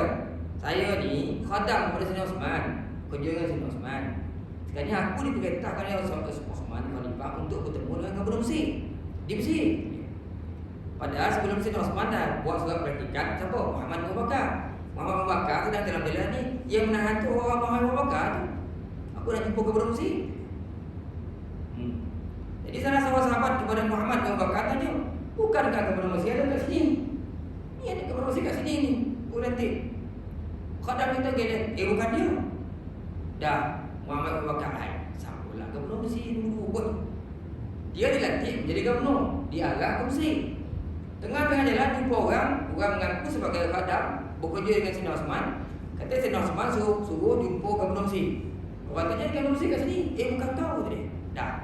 saya ni khadam kepada Sayyidina Osman, kerja dengan Sayyidina Osman. Sekarang aku diperintahkan oleh Osman Khalifah untuk bertemu dengan gubernur Mesir di Mesir. Padahal sebelum Sayyidina Osman dah buat surat pelantikan siapa? Muhammad bin Abu Bakar. Muhammad bin Abu Bakar sedang dalam jalan ni, yang menahan tu orang Muhammad bin Abu Bakar tu. Aku nak jumpa gubernur Mesir. Jadi salah seorang sahabat kepada Muhammad bin Abu Bakar tanya, bukankah gubernur Mesir ada kat sini? Ni ada gubernur Mesir kat sini ni. Pelantik. Khadam kita gede. Bukan dia. Dah Muhammad bin Abu Bakar, siapalah gubernur Mesir dulu buat. Dia dilantik menjadi gubernur, diarah ke Mesir. Tengah-tengah jalan jumpa orang mengaku sebagai khadam bekerja dengan Sayyidina Osman. Kata Sayyidina Osman suruh jumpa gubernur Mesir. Orang tanya gubernur Mesir kat sini. Bukan tahu tadi. Dah.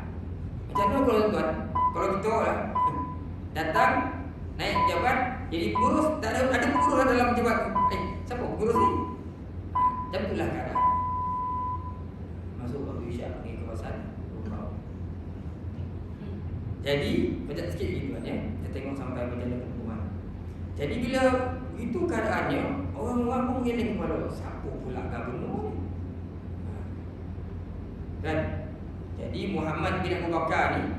Macam mana kalau tuan? Kalau kita lah datang naik pejabat jadi pengurus, tak ada pengurus dalam pejabat tu. Siapa pengurus ni? Macam itulah keadaan. Masuk waktu Isyak pergi kawasan rumah. Jadi macam sikit gitu kan ya. Kita tengok sampai macam mana pengumuman. Jadi bila itu keadaannya, orang-orang pun mengeleng kepala, siapa pula gubernur ni? Kan? Jadi Muhammad bin Abu Bakar ni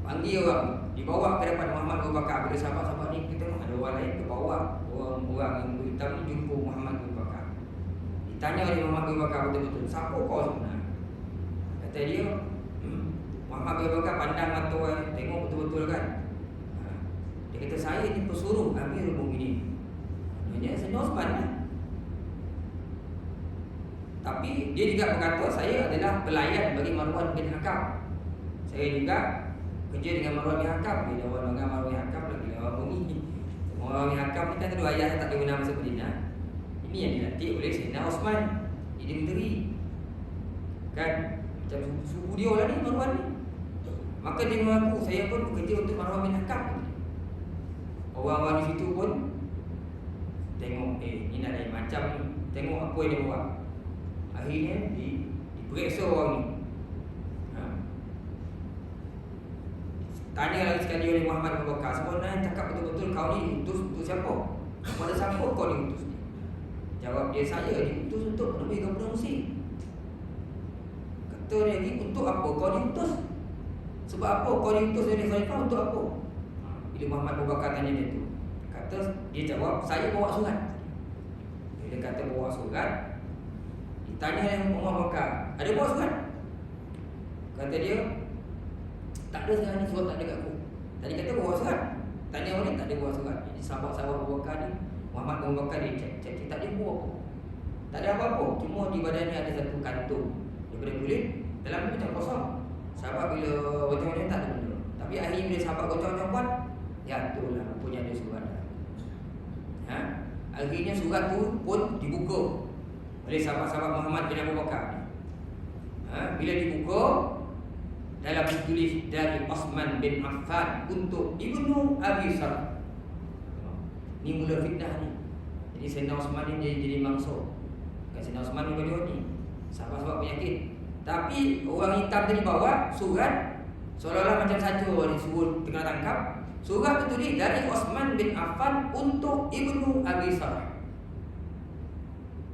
panggil orang, dibawa ke depan Muhammad bin Abu Bakar. Bila sahabat-sahabat ni kita tengok ada orang lain, kebawa orang yang berhitam ni jumpa Muhammad bin Abu Bakar. Ditanya oleh Muhammad bin Abu Bakar betul-betul, siapa kau sebenarnya? Kata dia, Muhammad bin Abu Bakar pandang mata orang, tengok betul-betul kan. Dia kata, saya ni pesuruh Amirul Mukminin. Maksudnya Sayyidina Osman lah. Tapi dia juga berkata, saya adalah pelayan bagi Marwan bin Hakam. Saya juga kerja dengan Marwan bin Hakam. Bila orang dengan Marwan bin Hakam lagi orang bunyi. Marwan bin Hakam ni kan dua ayah tak dikenal masa Madinah. Ini yang dilantik oleh Sayyidina Osman jadi menteri. Kan macam suku dia lah ni Marwan ni. Maka dia mengaku, saya pun bekerja untuk Marwan bin Hakam. Orang-orang di situ pun tengok, ni nak lain macam ni. Tengok apa yang dia buat. Akhirnya diperiksa orang ni. Tanya lagi sekali oleh Muhammad bin Abu Bakar, sebenarnya cakap betul-betul kau ni diutus untuk siapa? Pada siapa kau diutus ni? Jawab dia, saya diutus untuk menemui gubernur Mesir. Kata dia lagi, untuk apa kau diutus? Sebab apa kau diutus oleh Khalifah, untuk apa? Bila Muhammad bin Abu Bakar tanya dia tu, kata dia jawab, saya bawa surat. kata bawa surat. Ditanya yang Umar Bakar, ada bawa surat? Kata dia, tak ada sekarang ni, surat tak ada kat aku. Tadi kata bawa surat. Tanya orang ni, tak ada bawa surat. Jadi sahabat-sahabat Abu Bakar ni, Muhammad Abu Bakar dia cek kitab dia bawa apa? Tak ada apa-apa, cuma di badannya ada satu kantung daripada kulit, dalam tu macam kosong. Sahabat bila baca-baca tak ada benda. Tapi akhirnya bila sahabat baca-baca pun, ya itulah punya ada surat. Akhirnya surat tu pun dibuka oleh sahabat-sahabat Muhammad bin Abu Bakar. Bila dibuka, dalam ditulis dari Osman bin Affan untuk Ibnu Abi Sarh. Ni mula fitnah ni. Jadi Sayyidina Osman ni jadi mangsa. Kan Sayyidina Osman ni bagi ni sahabat-sahabat penyakit. Tapi orang hitam tadi bawa surat seolah-olah macam satu orang disuruh tengah tangkap. Surat tu tulis dari Osman bin Affan untuk Ibnu Abi Sarh.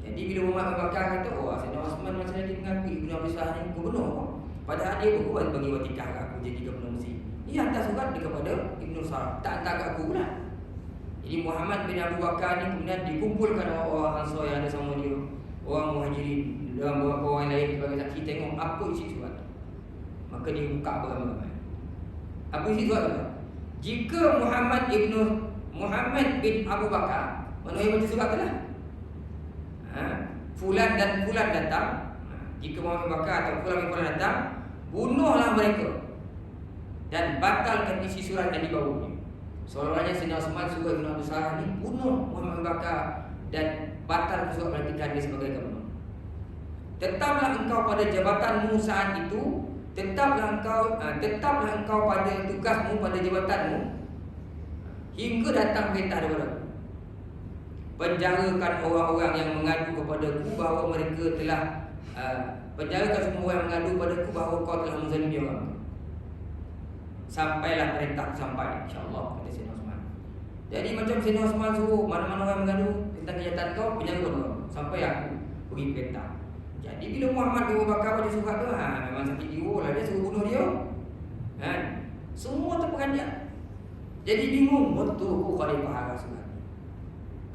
Jadi bila Muhammad Abu Bakar kata, oh Sayyidina Osman macam lagi mengakui Ibnu Abi Sarh ni gubernur. Padahal dia bukan bagi watikah kat aku jadi gubernur Mesir. Dia hantar surat dia kepada Ibnu Sarh, tak hantar kat aku pula. Jadi Muhammad bin Abu Bakar ni kemudian dikumpulkan orang Ansar yang ada sama dia, orang Muhajirin dan beberapa orang lain sebagai saksi, tengok apa isi surat. Maka dia buka beramai-ramai. Apa isi surat tu? Jika Muhammad bin Abu Bakar menulis baca surat tu lah, fulan dan fulan datang. Jika Muhammad bin Bakar atau fulan bin fulan datang, bunuhlah mereka dan batalkan isi surat yang dibawa. Seolah-olahnya Sayyidina Osman suruh Ibnu Abi Sarh ni bunuh Muhammad bin Bakar dan batal surat pelantikan dia sebagai gubernur. Tetaplah engkau pada jabatanmu saat itu, tetaplah engkau pada tugasmu, pada jabatanmu hingga datang perintah daripada aku. Penjarakan orang-orang yang mengadu kepadaku bahawa mereka telah penjarakan semua orang yang mengadu padaku bahawa kau telah menzalimi orang. Sampailah perintah sampai, insya-Allah, kata Sayyidina Osman. Jadi macam Sayyidina Osman suruh mana-mana orang mengadu tentang kejahatan kau, penjara kau sampai aku beri perintah. Jadi bila Muhammad bin Abu Bakar baca surat tu, memang sakit jiwa lah, dia suruh bunuh dia. Semua terperanjat. Jadi bingung, betul kau khalifah arah surat.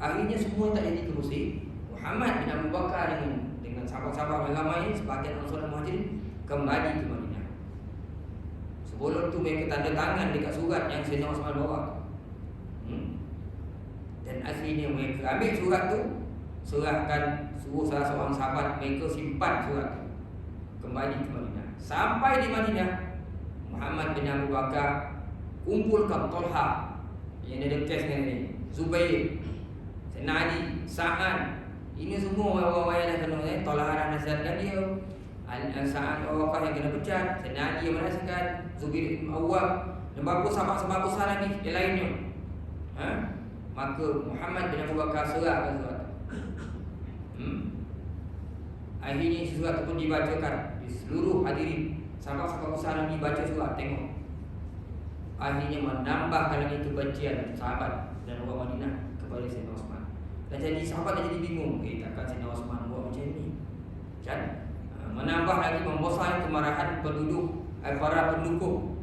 Akhirnya semua tak jadi ke Mesir. Muhammad bin Abu Bakar dengan sahabat-sahabat ramai, sebahagian Ansar dan Muhajirin kembali ke Madinah. Sebelum tu mereka tanda tangan dekat surat yang Sayyidina Osman bawa. Dan akhirnya mereka ambil surat tu, suruh salah seorang sahabat mereka simpan surat tu, kembali ke Madinah. Sampai di Madinah, Muhammad bin Abu Bakar kumpulkan Talha yang ada kes dengan ni, Zubair, Sayyidina Ali, Sa'ad. Ini semua orang-orang yang dah kena Talha dah nasihatkan dia, Sa'ad orang yang kena pecat, Sayyidina Ali yang menasihatkan, Zubair bin Awwam dan beberapa sahabat-sahabat besar lagi yang lainnya. Maka Muhammad bin Abu Bakar serahkan surat. Akhirnya surat itu pun dibacakan di seluruh hadirin. Sahabat-sahabat besar lagi baca surat, tengok. Akhirnya menambahkan lagi kebencian sahabat dan orang Madinah kepada Sayyidina Osman. Dan jadi sahabat dah jadi bingung, takkan Sayyidina Osman buat macam ni, kan? Menambah lagi membesar kemarahan para pendukung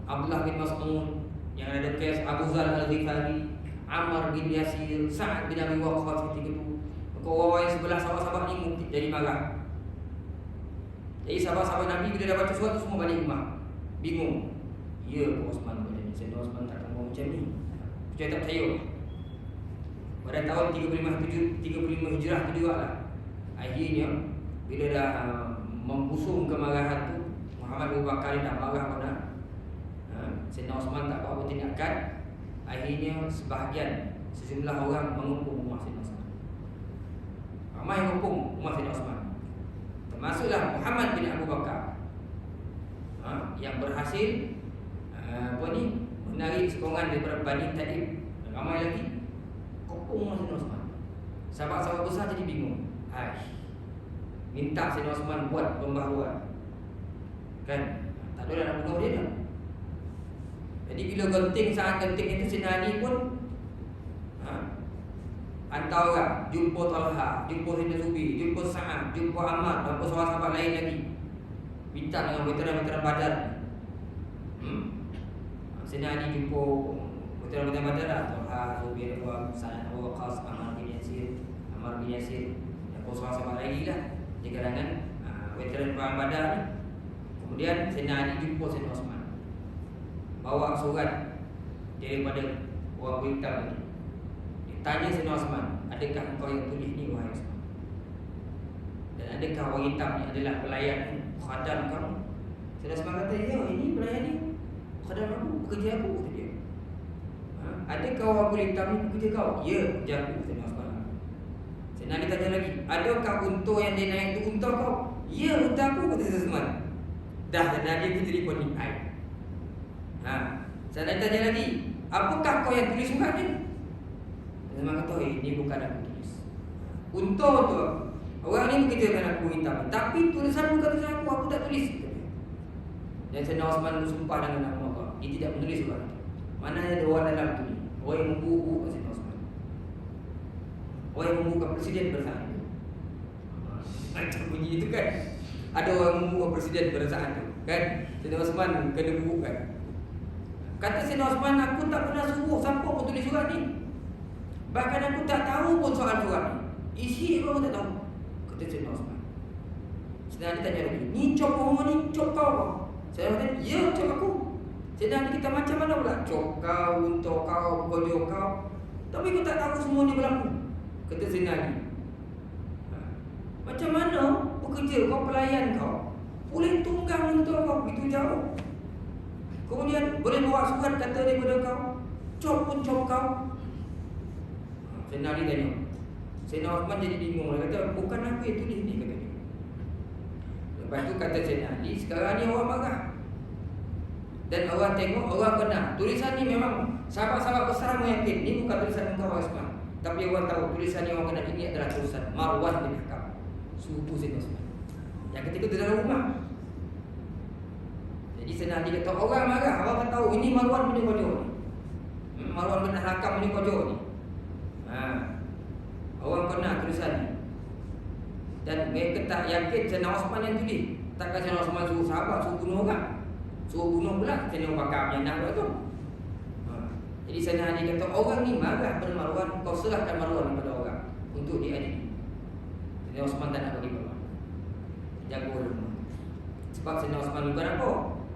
Abdullah bin Mas'ud yang ada kes, Abu Zal Al-Ghifari, Ammar bin Yasir, Sa'ad bin Abi Waqqas, ketika itu orang-orang yang sebelah sahabat-sahabat ni mungkin jadi marah. Jadi sahabat-sahabat Nabi bila dah baca surat tu semua balik rumah, bingung. Ya, Osman buat ni, Sayyidina Osman takkan buat macam ni. Saya tak percaya. Pada tahun 35 Hijrah tu juga lah, akhirnya bila dah membusung kemarahan tu, Muhammad Abu Bakar dah marah pada Sayyidina Osman tak buat apa tindakan. Akhirnya sebahagian sejumlah orang mengepung rumah Sayyidina Osman. Ramai mengepung rumah Sayyidina Osman, termasuklah Muhammad bin Abu Bakar, yang berhasil menarik sokongan daripada Bani Taib. Ramai lagi kepung rumah Sayyidina Osman. Sahabat-sahabat besar jadi bingung, minta Sayyidina Osman buat pembaharuan, kan? Tak ada nak bunuh dia dah. Jadi bila genting, sangat genting itu, Sayyidina Ali pun hantar orang jumpa Talha, jumpa Sayyidina Zubair, jumpa Sa'ad, jumpa Ammar dan sahabat-sahabat lain lagi, minta dengan veteran-veteran Badar. Sayyidina Ali jumpa veteran-veteran Badar, Talha, Zubair, Sa'ad, Abu Waqqas, Ammar bin Yasir, Ammar bin bin Yasir, dan sahabat lagi lah di kalangan veteran perang Badar ni. Kemudian Sayyidina Ali jumpa Sayyidina Osman, bawa surat daripada orang hitam tadi. Ditanya Sayyidina Osman, adakah engkau yang tulis ni wahai Osman? Dan adakah orang hitam ni adalah pelayan khadam kamu? Sayyidina Osman kata, ya, ini pelayan ni khadam aku, pekerja aku, kata dia. Adakah orang kulit hitam ni pekerja kau? Ya, pekerja aku, Sayyidina Osman. Sayyidina Ali tanya lagi, adakah unta yang dia naik tu unta kau? Ya, unta aku, kata Sayyidina Osman. Dah, Sayyidina Ali ke telefon ni air. Sayyidina Ali tanya lagi, apakah kau yang tulis surat ni? Sayyidina Ali kata, ini bukan aku tulis. Unta tu orang ni bekerjakan aku hitam, tapi tulisan bukan tulisan aku tak tulis. Dan Sayyidina Osman bersumpah dengan nama Allah, dia tidak menulis surat itu. Mana ada orang dalam tu ni, orang yang membuku Sayyidina Osman, orang yang membuka presiden pada saat itu. Macam bunyi itu kan, ada orang membuka presiden pada saat itu kan. Sayyidina Osman kena buku kan. Kata Sayyidina Osman, aku tak pernah suruh siapa pun tulis surat ni. Bahkan aku tak tahu pun soal surat ni, isi apa pun tak tahu, kata Sayyidina Osman. Sayyidina Ali tanya lagi, ni cop orang ni, cop kau apa? Saya kata, ya, cop aku. Sayyidina Ali kita macam mana pula? Cop kau, untuk kau, pekerja kau, tapi aku tak tahu semua ni berlaku, kata Sayyidina Ali. Macam mana pekerja kau, pelayan kau boleh tunggang untuk kau begitu jauh, kemudian boleh bawa surat kata daripada kau, cop pun cop kau. Sayyidina Ali tanya. Sayyidina Osman jadi bingung. Dia kata, bukan aku yang tulis ni, kata dia. Lepas tu kata Sayyidina Ali, sekarang ni orang marah dan orang tengok, orang benar. Tulisan ni memang sahabat-sahabat besar yakin ni bukan tulisan engkau Osman, tapi orang tahu tulisan ni orang kenal ini adalah tulisan Marwan bin Hakam, sepupu Sayyidina Osman yang ketika tu dalam rumah. Jadi Sayyidina Ali kata, orang marah, orang tak tahu ini Marwan bin Kojo ni, Marwan bin Hakam bin Kojo ni. Orang kenal tulisan ni, dan mereka tak yakin Sayyidina Osman yang tulis. Takkan Sayyidina Osman suruh sahabat suruh bunuh orang, suruh bunuh pula Sayyidina Bakar yang nak tu. Jadi Sayyidina Ali kata, orang ni marah pada Marwan, kau serahkan Marwan kepada orang untuk diadili. Sayyidina Osman tak nak bagi Marwan, jaga rumah. Sebab Sayyidina Osman bukan apa,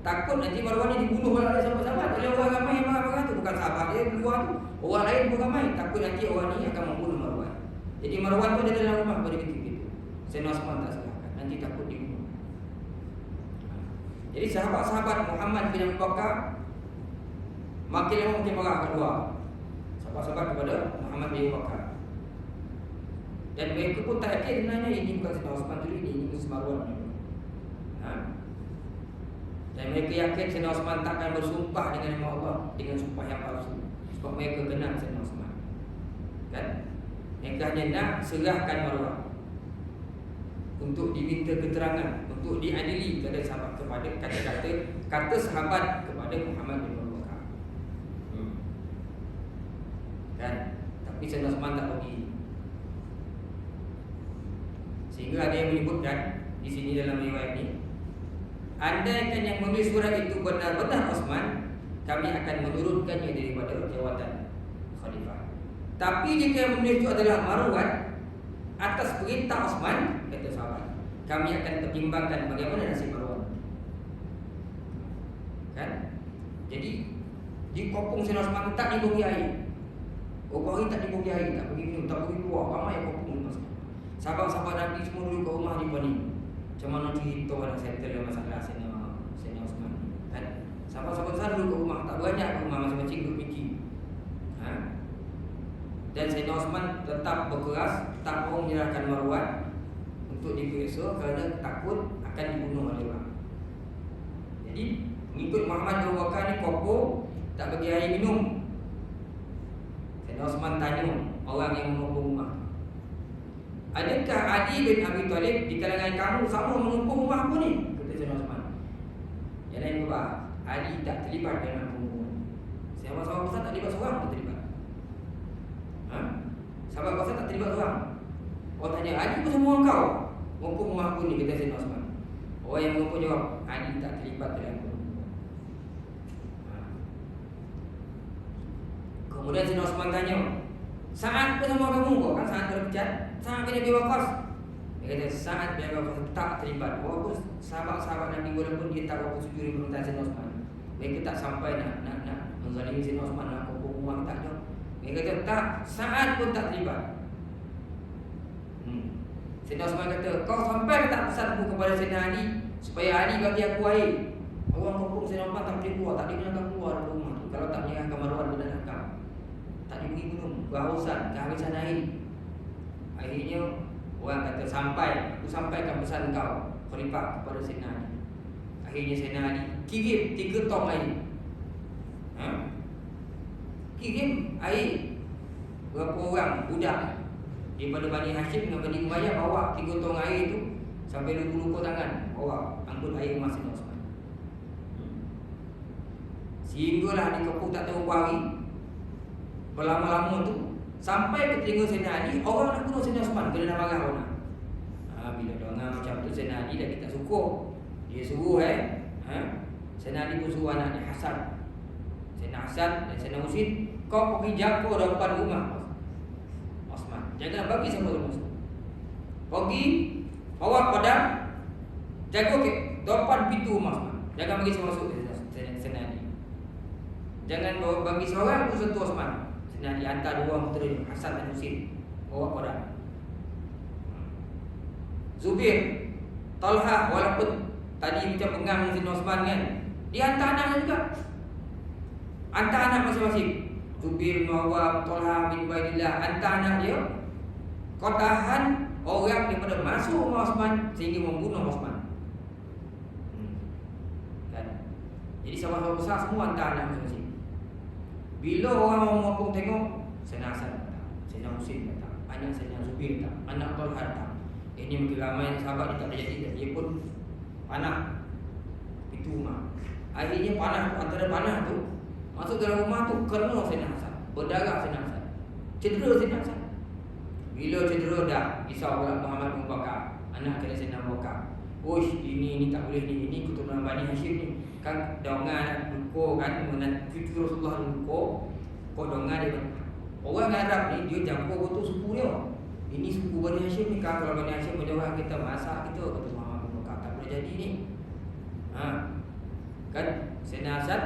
takut nanti Marwan ni dibunuh oleh sahabat-sahabat, oleh orang ramai yang marah-marah tu. Bukan sahabat dia keluar tu, orang lain pun ramai, takut nanti orang ni akan membunuh Marwan. Jadi Marwan tu ada dalam rumah pada ketika itu. Sayyidina Osman tak serahkan, nanti takut dibunuh. Jadi sahabat-sahabat Muhammad bin Abu Bakar makin lama makin marah keluar, sahabat-sahabat kepada Muhammad bin Abu Bakar. Dan mereka pun tak yakin sebenarnya ini bukan Sayyidina Osman tu, ini Marwan ni. Dan mereka yakin Sayyidina Osman takkan bersumpah dengan nama Allah dengan sumpah yang palsu, sebab mereka kenal Sayyidina Osman kan. Mereka hanya nak serahkan Marwan untuk diminta keterangan, untuk diadili kepada sahabat, kepada kata sahabat kepada Muhammad bin Abu Bakar kan. Tapi Sayyidina Osman tak bagi. Sehingga ada yang menyebutkan di sini dalam riwayat ini, andaikan yang menulis surat itu benar-benar Osman, kami akan menurunkannya daripada jawatan khalifah. Tapi jika yang menulis itu adalah Marwan atas perintah Osman, kata sahabat, kami akan pertimbangkan bagaimana nasib Marwan kan. Jadi di kopong Sayyidina Osman tak diberi air. Orang hari tak diberi air, tak pergi minum, tak pergi keluar, ramai yang kopong Osman. Sahabat-sahabat Nabi semua dulu ke rumah di Bani. Macam mana cerita orang settle masalah Sayyidina Osman kan. Sahabat-sahabat besar dulu ke rumah, tak banyak ke rumah, masing-masing duduk fikir. Dan Sayyidina Osman tetap berkeras, tak mau menyerahkan Marwan untuk diperiksa kerana takut akan dibunuh oleh orang. Jadi mengikut Muhammad bin Abu Bakar ni kopong, tak bagi air minum. Sayyidina Osman tanya orang yang mengumpul rumah, adakah Ali bin Abi Thalib di kalangan kamu sama mengumpul rumah aku ni? Kata Sayyidina Osman. Yang lain berkata, Ali tak terlibat dalam pembunuhan. Sahabat-sahabat besar tak terlibat seorang pun terlibat. Sahabat besar tak terlibat seorang. Orang tanya, Ali pun semua kau mengumpul rumah aku ni, kata Sayyidina Osman. Orang yang mengumpul jawab, Ali tak terlibat dalam pembunuhan. Kemudian Sayyidina Osman tanya, Sa'ad pun sama kamu kok kan, Sa'ad terpecat. Sa'ad bin Abi Waqqas, dia kata Sa'ad bin Abi Waqqas tak terlibat. Walaupun sahabat-sahabat Nabi walaupun dia tak waktu sujud di permintaan Sayyidina Osman, mereka tak sampai nak menzalimi Sayyidina Osman, nak hukum rumah tak jauh. Dia kata tak, Sa'ad pun tak terlibat. Sayyidina Osman kata, kau sampai tak pesanku kepada Sayyidina Ali supaya Ali bagi aku air. Orang hukum Sayyidina Osman tak boleh keluar, tak dibenarkan keluar dari rumah tu kalau tak menyerahkan Marwan bin Al-Hakam. Tak diberi minum, kehausan, kehabisan air. Akhirnya orang kata sampai, aku sampaikan pesan kau Khalifah kepada Sayyidina Ali. Akhirnya Sayyidina Ali kirim 3 tong air. Kirim air. Berapa orang budak daripada Bani Hashim dengan Bani Umayyah bawa 3 tong air tu sampai luka-luka tangan, bawa angkut air emas Sayyidina Osman. Sehinggalah dikepuk tak tahu hari, berlama-lama tu sampai ke telinga Sayyidina Ali, orang nak bunuh Sayyidina Osman, kena dah marah orang. Bila dengar macam tu Sayyidina Ali lagi tak suka. Dia suruh Sayyidina Ali pun suruh anaknya Hasan, Sayyidina Hasan dan Sayyidina Husin, kau pergi jaga depan rumah Osman, jangan bagi siapa masuk. Pergi bawa pedang, jaga ke depan pintu rumah Osman, jangan bagi siapa masuk. Sayyidina Ali, jangan bagi seorang pun sentuh Osman. Sayyidina Ali hantar 2 orang putera Hasan dan Husin bawa pedang. Zubair, Talha, walaupun tadi macam pengang Sayyidina Osman kan, dia hantar anaknya juga. Hantar anak masing-masing. Zubair bin Awwam, Talha bin Ubaidillah, hantar anak dia. Kau tahan orang daripada masuk rumah Osman sehingga membunuh Osman. Kan? Jadi sahabat-sahabat besar semua hantar anak masing-masing. Bila orang mau ngomong tengok, Sayyidina Hasan datang, Sayyidina Husin datang, anak Sayyidina Zubair datang, anak Talha datang. Ini mungkin ramai sahabat dia tak boleh jadi, dia pun panah pintu rumah. Akhirnya panah, antara panah tu masuk dalam rumah tu, kena Sayyidina Hasan, berdarah Sayyidina Hasan, cedera Sayyidina Hasan. Bila cedera dah, risau pula Muhammad bin Bakar, anak kena Sayyidina Abu Bakar. Uish, ini tak boleh ni, ini keturunan Bani Hashim ni. Kan dongan luka kan, cucu Rasulullah luka, kau dongan dia. Orang Arab ni dia campur betul suku dia. Ini suku Bani Hashim ni kan, kalau Bani Hashim menjauh kita masak kita, kata Muhammad bin Bakar, tak boleh jadi ni. Kan Sayyidina Hasan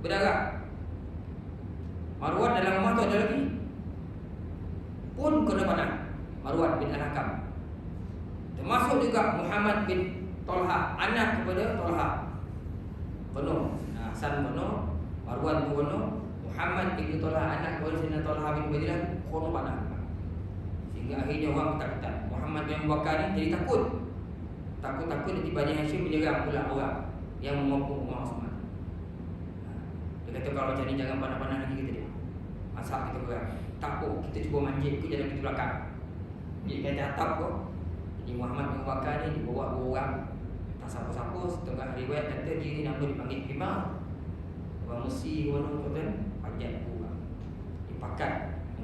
berdarah. Marwan dalam rumah tu ada lagi, pun kena panah, Marwan bin Al-Hakam. Termasuk juga Muhammad bin Talha, anak kepada Talha, penuh. Hasan penuh, Marwan tu penuh, Muhammad bin Talha, anak kepada Sayyidina Talha bin Ubaidillah, penuh panah. Sehingga akhirnya orang ketakutan. Muhammad bin Abu Bakar ni jadi takut nanti Bani Hashim menyerang pula orang yang mengepung rumah Osman. Dia kata kalau macam ni jangan panah-panah lagi, kata dia. Masak kita berang. Tak apa, kita cuba manjit ke jalan pintu belakang. Dia kata atap kok. Jadi Muhammad bin Abu Bakar ni dibawa 2 orang, tak siapa-siapa. Setengah riwayat kata dia ni nama dipanggil Himar. Orang Mesir orang kata panjat 2 orang. Dipakat.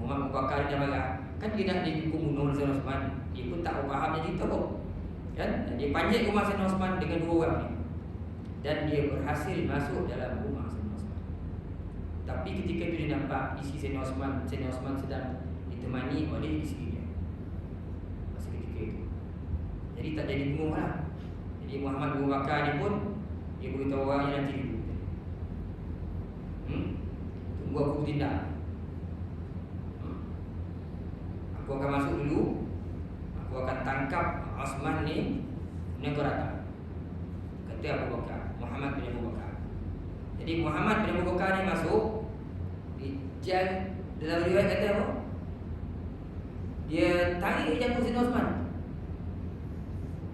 Muhammad bin Abu Bakar dia marah. Kan dia nak dihukum bunuh Sayyidina Osman, dia pun tak faham jadi tahu. Kan? Dan dia panjat rumah Sayyidina Osman dengan 2 orang ni. Dan dia berhasil masuk dalam rumah Sayyidina Osman. Tapi ketika itu dia nampak isi Sayyidina Osman sedang ditemani oleh isteri dia. Masa ketika itu. Jadi tak jadi bunuh lah. Jadi Muhammad bin Abu Bakar ni pun dia beritahu orang yang nanti dulu. Tunggu aku bertindak. Aku akan masuk dulu, aku akan tangkap Osman ni, kemudian kau datang. Kata Abu Bakar, Muhammad bin Abu Bakar. Jadi Muhammad bin Abu Bakar ni masuk, dia dalam riwayat kata apa? Dia tarik jangkau Sayyidina Osman.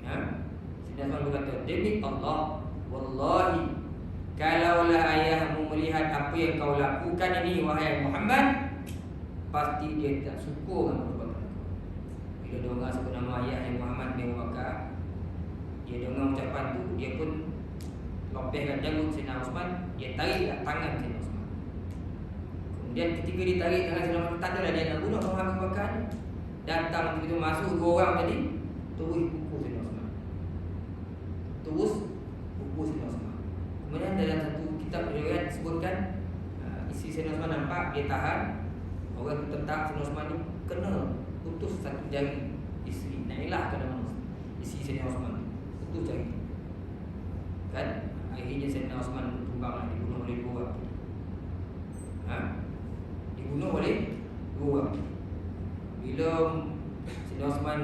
Sayyidina Osman berkata, demi Allah, wallahi, kalaulah ayahmu melihat apa yang kau lakukan ini, wahai Muhammad, pasti dia tak suka dengan perbuatan kau. Bila dengar sebut nama ayahnya Muhammad bin Abu Bakar, dia dengar ucapan tu, dia pun lopehkan janggut Sayyidina Osman, dia tariklah tangan Sayyidina Osman. Kemudian ketika dia tarik tangan Sayyidina Osman, tak adalah dia nak bunuh Muhammad bin Abu Bakar ni. Datang begitu masuk 2 orang tadi, terus pukul Sayyidina Osman. Terus pukul Sayyidina Osman. Kemudian dalam satu kitab riwayat disebutkan, isteri Sayyidina Osman nampak dia tahan, Orang tetap Sayyidina Osman ni kena putus satu jari isteri. Nailah kena mana isteri Sayyidina Osman putus jari. Kan akhirnya Sayyidina Osman tumbanglah, dibunuh oleh dua orang. Dibunuh oleh dua orang. Bila Sayyidina Osman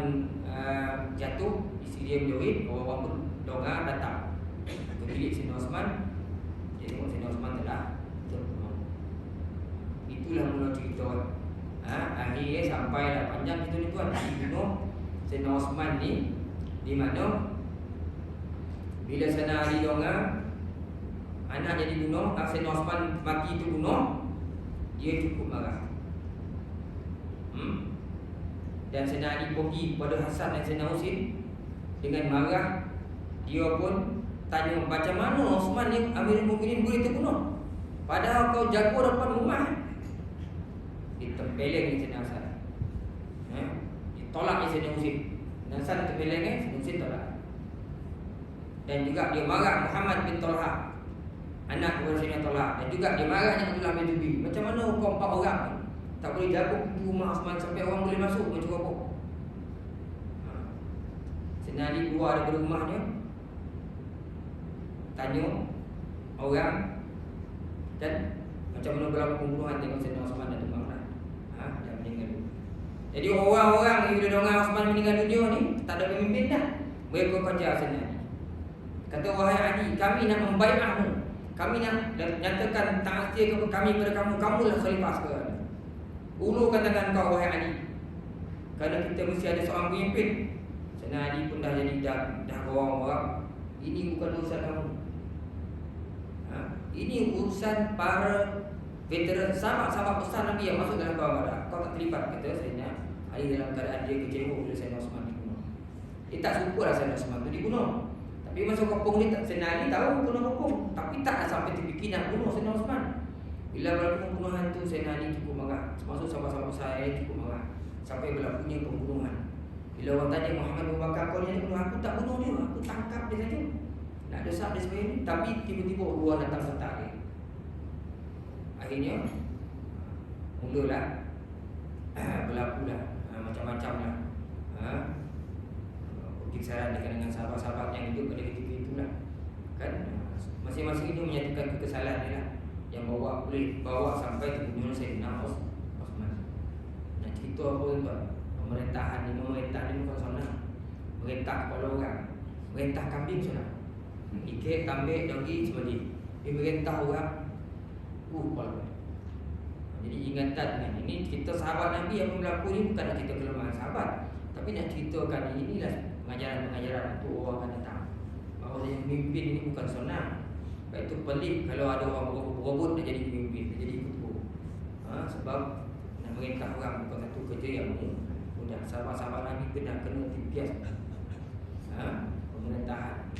jatuh, isteri dia menjerit, orang-orang pun dongak datang ke bilik Sayyidina Osman. Dia tengok Sayyidina Osman telah terbunuh. Itulah mula cerita. Akhirnya sampailah panjang cerita ni tuan. Dibunuh Sayyidina Osman ni, di mana bila Sayyidina Ali dongak, anaknya dibunuh, Sayyidina Osman mati itu bunuh, dia cukup marah. Dan Sayyidina Ali pergi kepada Hasan dan Sayyidina Husin dengan marah. Dia pun tanya, macam mana Osman ni Amirul Mukminin boleh terbunuh, padahal kau jago depan rumah. Ditempeleng ni Sayyidina Hasan, ditolak ni Sayyidina Husin. Hasan ditempeleng ni, Sayyidina Husin tolak. Dan juga dia marah Muhammad bin Talha, anak kepada Sayyidina Talha. Dan juga dia marahnya Abdullah bin Zubair. Macam mana kau 4 orang ni tak boleh jaga pintu rumah Osman sampai orang boleh masuk macam apa? Sayyidina Ali keluar daripada rumahnya, tanya orang, dan macam mana berlaku pembunuhan, tengok Sayyidina Osman dah tumbanglah, dah meninggal dunia. Jadi orang-orang yang bila dengar Osman meninggal dunia ni, tak ada pemimpin dah. Mereka kejar Sayyidina Ali. Kata, wahai Ali, kami nak membaiatmu, kami nak nyatakan ta'zir kami kepada kamu, kamulah khalifah sekarang. Ulurkan tangan kau wahai Ali, kerana kita mesti ada seorang pemimpin. Sayyidina Ali pun dah jadi dah orang-orang, ini bukan urusan kamu. Ini urusan para veteran, sahabat-sahabat besar Nabi yang masuk dalam perang Badar. Kau tak terlibat, kata Sayyidina Ali dalam keadaan dia kecewa bila Sayyidina Osman dibunuh. Dia tak suka lah Sayyidina Osman tu dibunuh. Tapi masa kopong ni, Sayyidina Ali tahu kena hukum, tapi tak sampai terfikir nak bunuh Sayyidina Osman. Bila berlaku pembunuhan tu, Sayyidina Ali cukup marah. Termasuk sahabat-sahabat besar cukup marah sampai berlakunya pembunuhan. Bila orang tanya, Muhammad bin Bakar, kau ni bunuh? Aku tak bunuh dia, aku tangkap dia saja. Nak desak dia sebenarnya ni. Tapi tiba-tiba luar datang serta dia. Akhirnya mulalah berlakulah macam-macam lah pertikaian dengan sahabat-sahabat yang hidup pada ketika itulah. Kan masing-masing itu menyatakan kekesalan dia lah, yang boleh bawa sampai terbunuh Sayyidina Osman. Nak cerita apa tuan? Pemerintahan ni bukan senang. Merintah kepala orang, merintah kambing senang. Ikat, kambing, dogi, sebagainya. Merintah orang, kepala. Jadi ingatan dengan ini, kita sahabat Nabi yang berlaku ni bukan nak cerita kelemahan sahabat, tapi nak ceritakan inilah pengajaran-pengajaran untuk orang akan datang, bahawa yang pemimpin ini bukan senang. Baik itu pelik kalau ada orang berebut nak jadi pemimpin, nak jadi ketua. Sebab nak merintah orang bukan satu kerja yang mudah. Sahabat-sahabat Nabi kena tipias pemerintahan.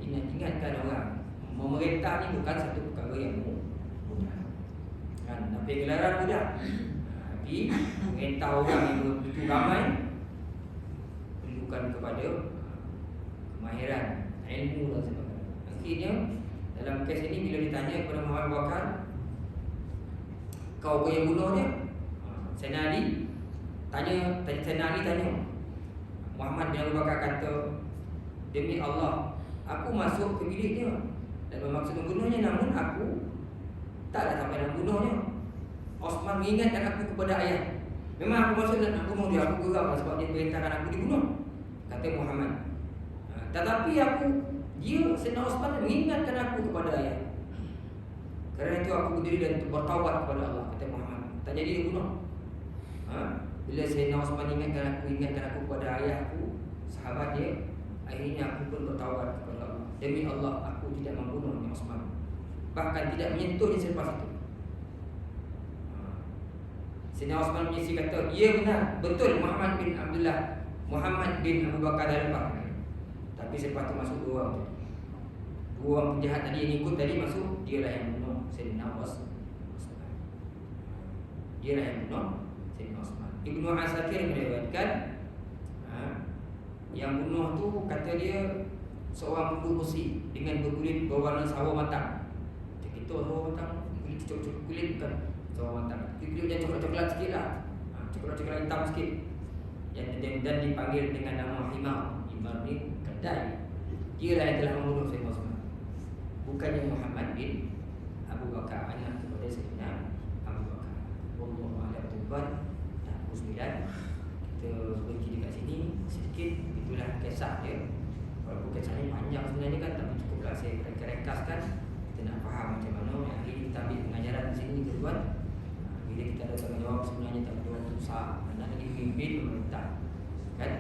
Ingatkan orang, memerintah ni bukan satu perkara yang mudah. Tapi gelaran mudah. Tapi merintah orang yang begitu ramai perlukan kepada kemahiran, ilmu dan sebagainya. Akhirnya dalam kes ini bila ditanya kepada Muhammad bin Bakar, kau yang bunuh dia? Sayyidina Ali tanya Muhammad bin Abu Bakar, kata, demi Allah, aku masuk ke bilik dia dan bermaksud membunuhnya, namun aku taklah sampai nak bunuhnya. Osman mengingatkan aku kepada ayah. Memang aku masuk nak bunuh dia, aku geram sebab dia perintahkan aku dibunuh, kata Muhammad. Tetapi Sayyidina Osman mengingatkan aku kepada ayah. Kerana itu aku berdiri dan bertaubat kepada Allah, kata Muhammad. Tak jadi dibunuh. Bila Sayyidina Osman ingatkan aku kepada ayahku, sahabat dia, akhirnya aku pun bertaubat kepada Allah. Demi Allah, aku tidak membunuh Osman, bahkan tidak menyentuhnya selepas itu. Sayyidina Osman menyisi kata, ya benar, betul Muhammad bin Abu Bakar dah lepas. Tapi selepas itu masuk dua orang penjahat tadi yang ikut tadi masuk, dialah yang bunuh Sayyidina Osman. Dialah yang bunuh Sayyidina Osman. Ibnu Asakir meriwayatkan, yang bunuh tu kata dia seorang penduduk besi dengan berkulit berwarna sawo matang. Kita sawo matang, kulit cucuk kulit bukan Seorang mantap. Kita jangan coklat-coklat sikit lah. Coklat-coklat hitam sikit. Dan dipanggil dengan nama Himar. Himar ni kedai. Dia lah yang telah membunuh Sayyidina Osman. Bukannya Muhammad bin Abu Bakar, anak kepada Sayyidina Abu Bakar. Wallahu a'lam bishawab. Dan 9 kita berhenti dekat sini sedikit. Itulah kisah dia. Walaupun kisah ni panjang sebenarnya kan, tapi cukuplah saya ringkaskan. Kita nak faham macam mana. Yang ini kita ambil pengajaran di sini tuan. Bila kita ada tanggungjawab sebenarnya tak perlu waktu besar. Nak lagi memimpin pemerintah, kan?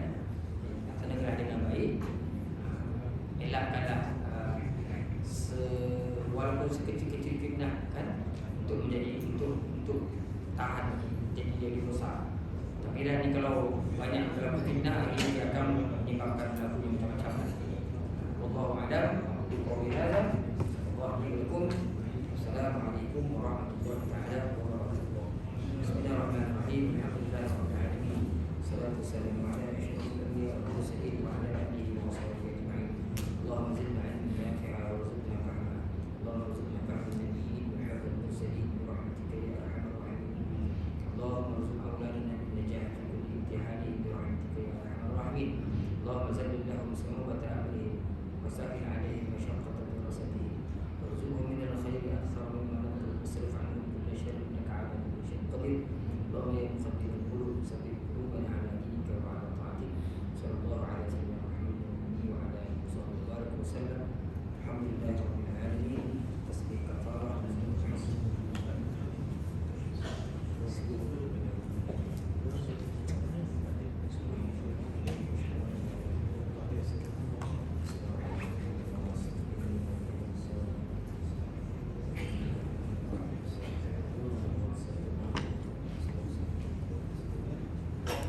Laksanakanlah dengan baik. Elakkanlah walaupun sekecil-kecil fitnah, kan, untuk menjadi untuk tahan jadi dia rosak. Tapi dah ni kalau banyak dalam fitnah, ini dia akan menyebabkan lagu yang macam-macam. Wallahu a'lam. Wassalamualaikum warahmatullahi wabarakatuh. Bismillahirrahmanirrahim. Alhamdulillahirabbil alamin. Salatu wassalamu ala asyrafil anbiya'i wal mursalin wa ala alihi wa sahbihi ajma'in. Allahumma zidna ilman nafi'a warzuqna fahma. Allahumma rzuqna fahma nabiyyin wa hifdhal mursalin bi rahmatika ya arhamar rahimin. Allahumma rzuq auladana bin najah fi kulli imtihanin bi rahmatika ya arhamar rahimin. Allahumma zallil lahum su'ubata amrihim wa sahhil 'alaihim mashaqqata dirasatihim.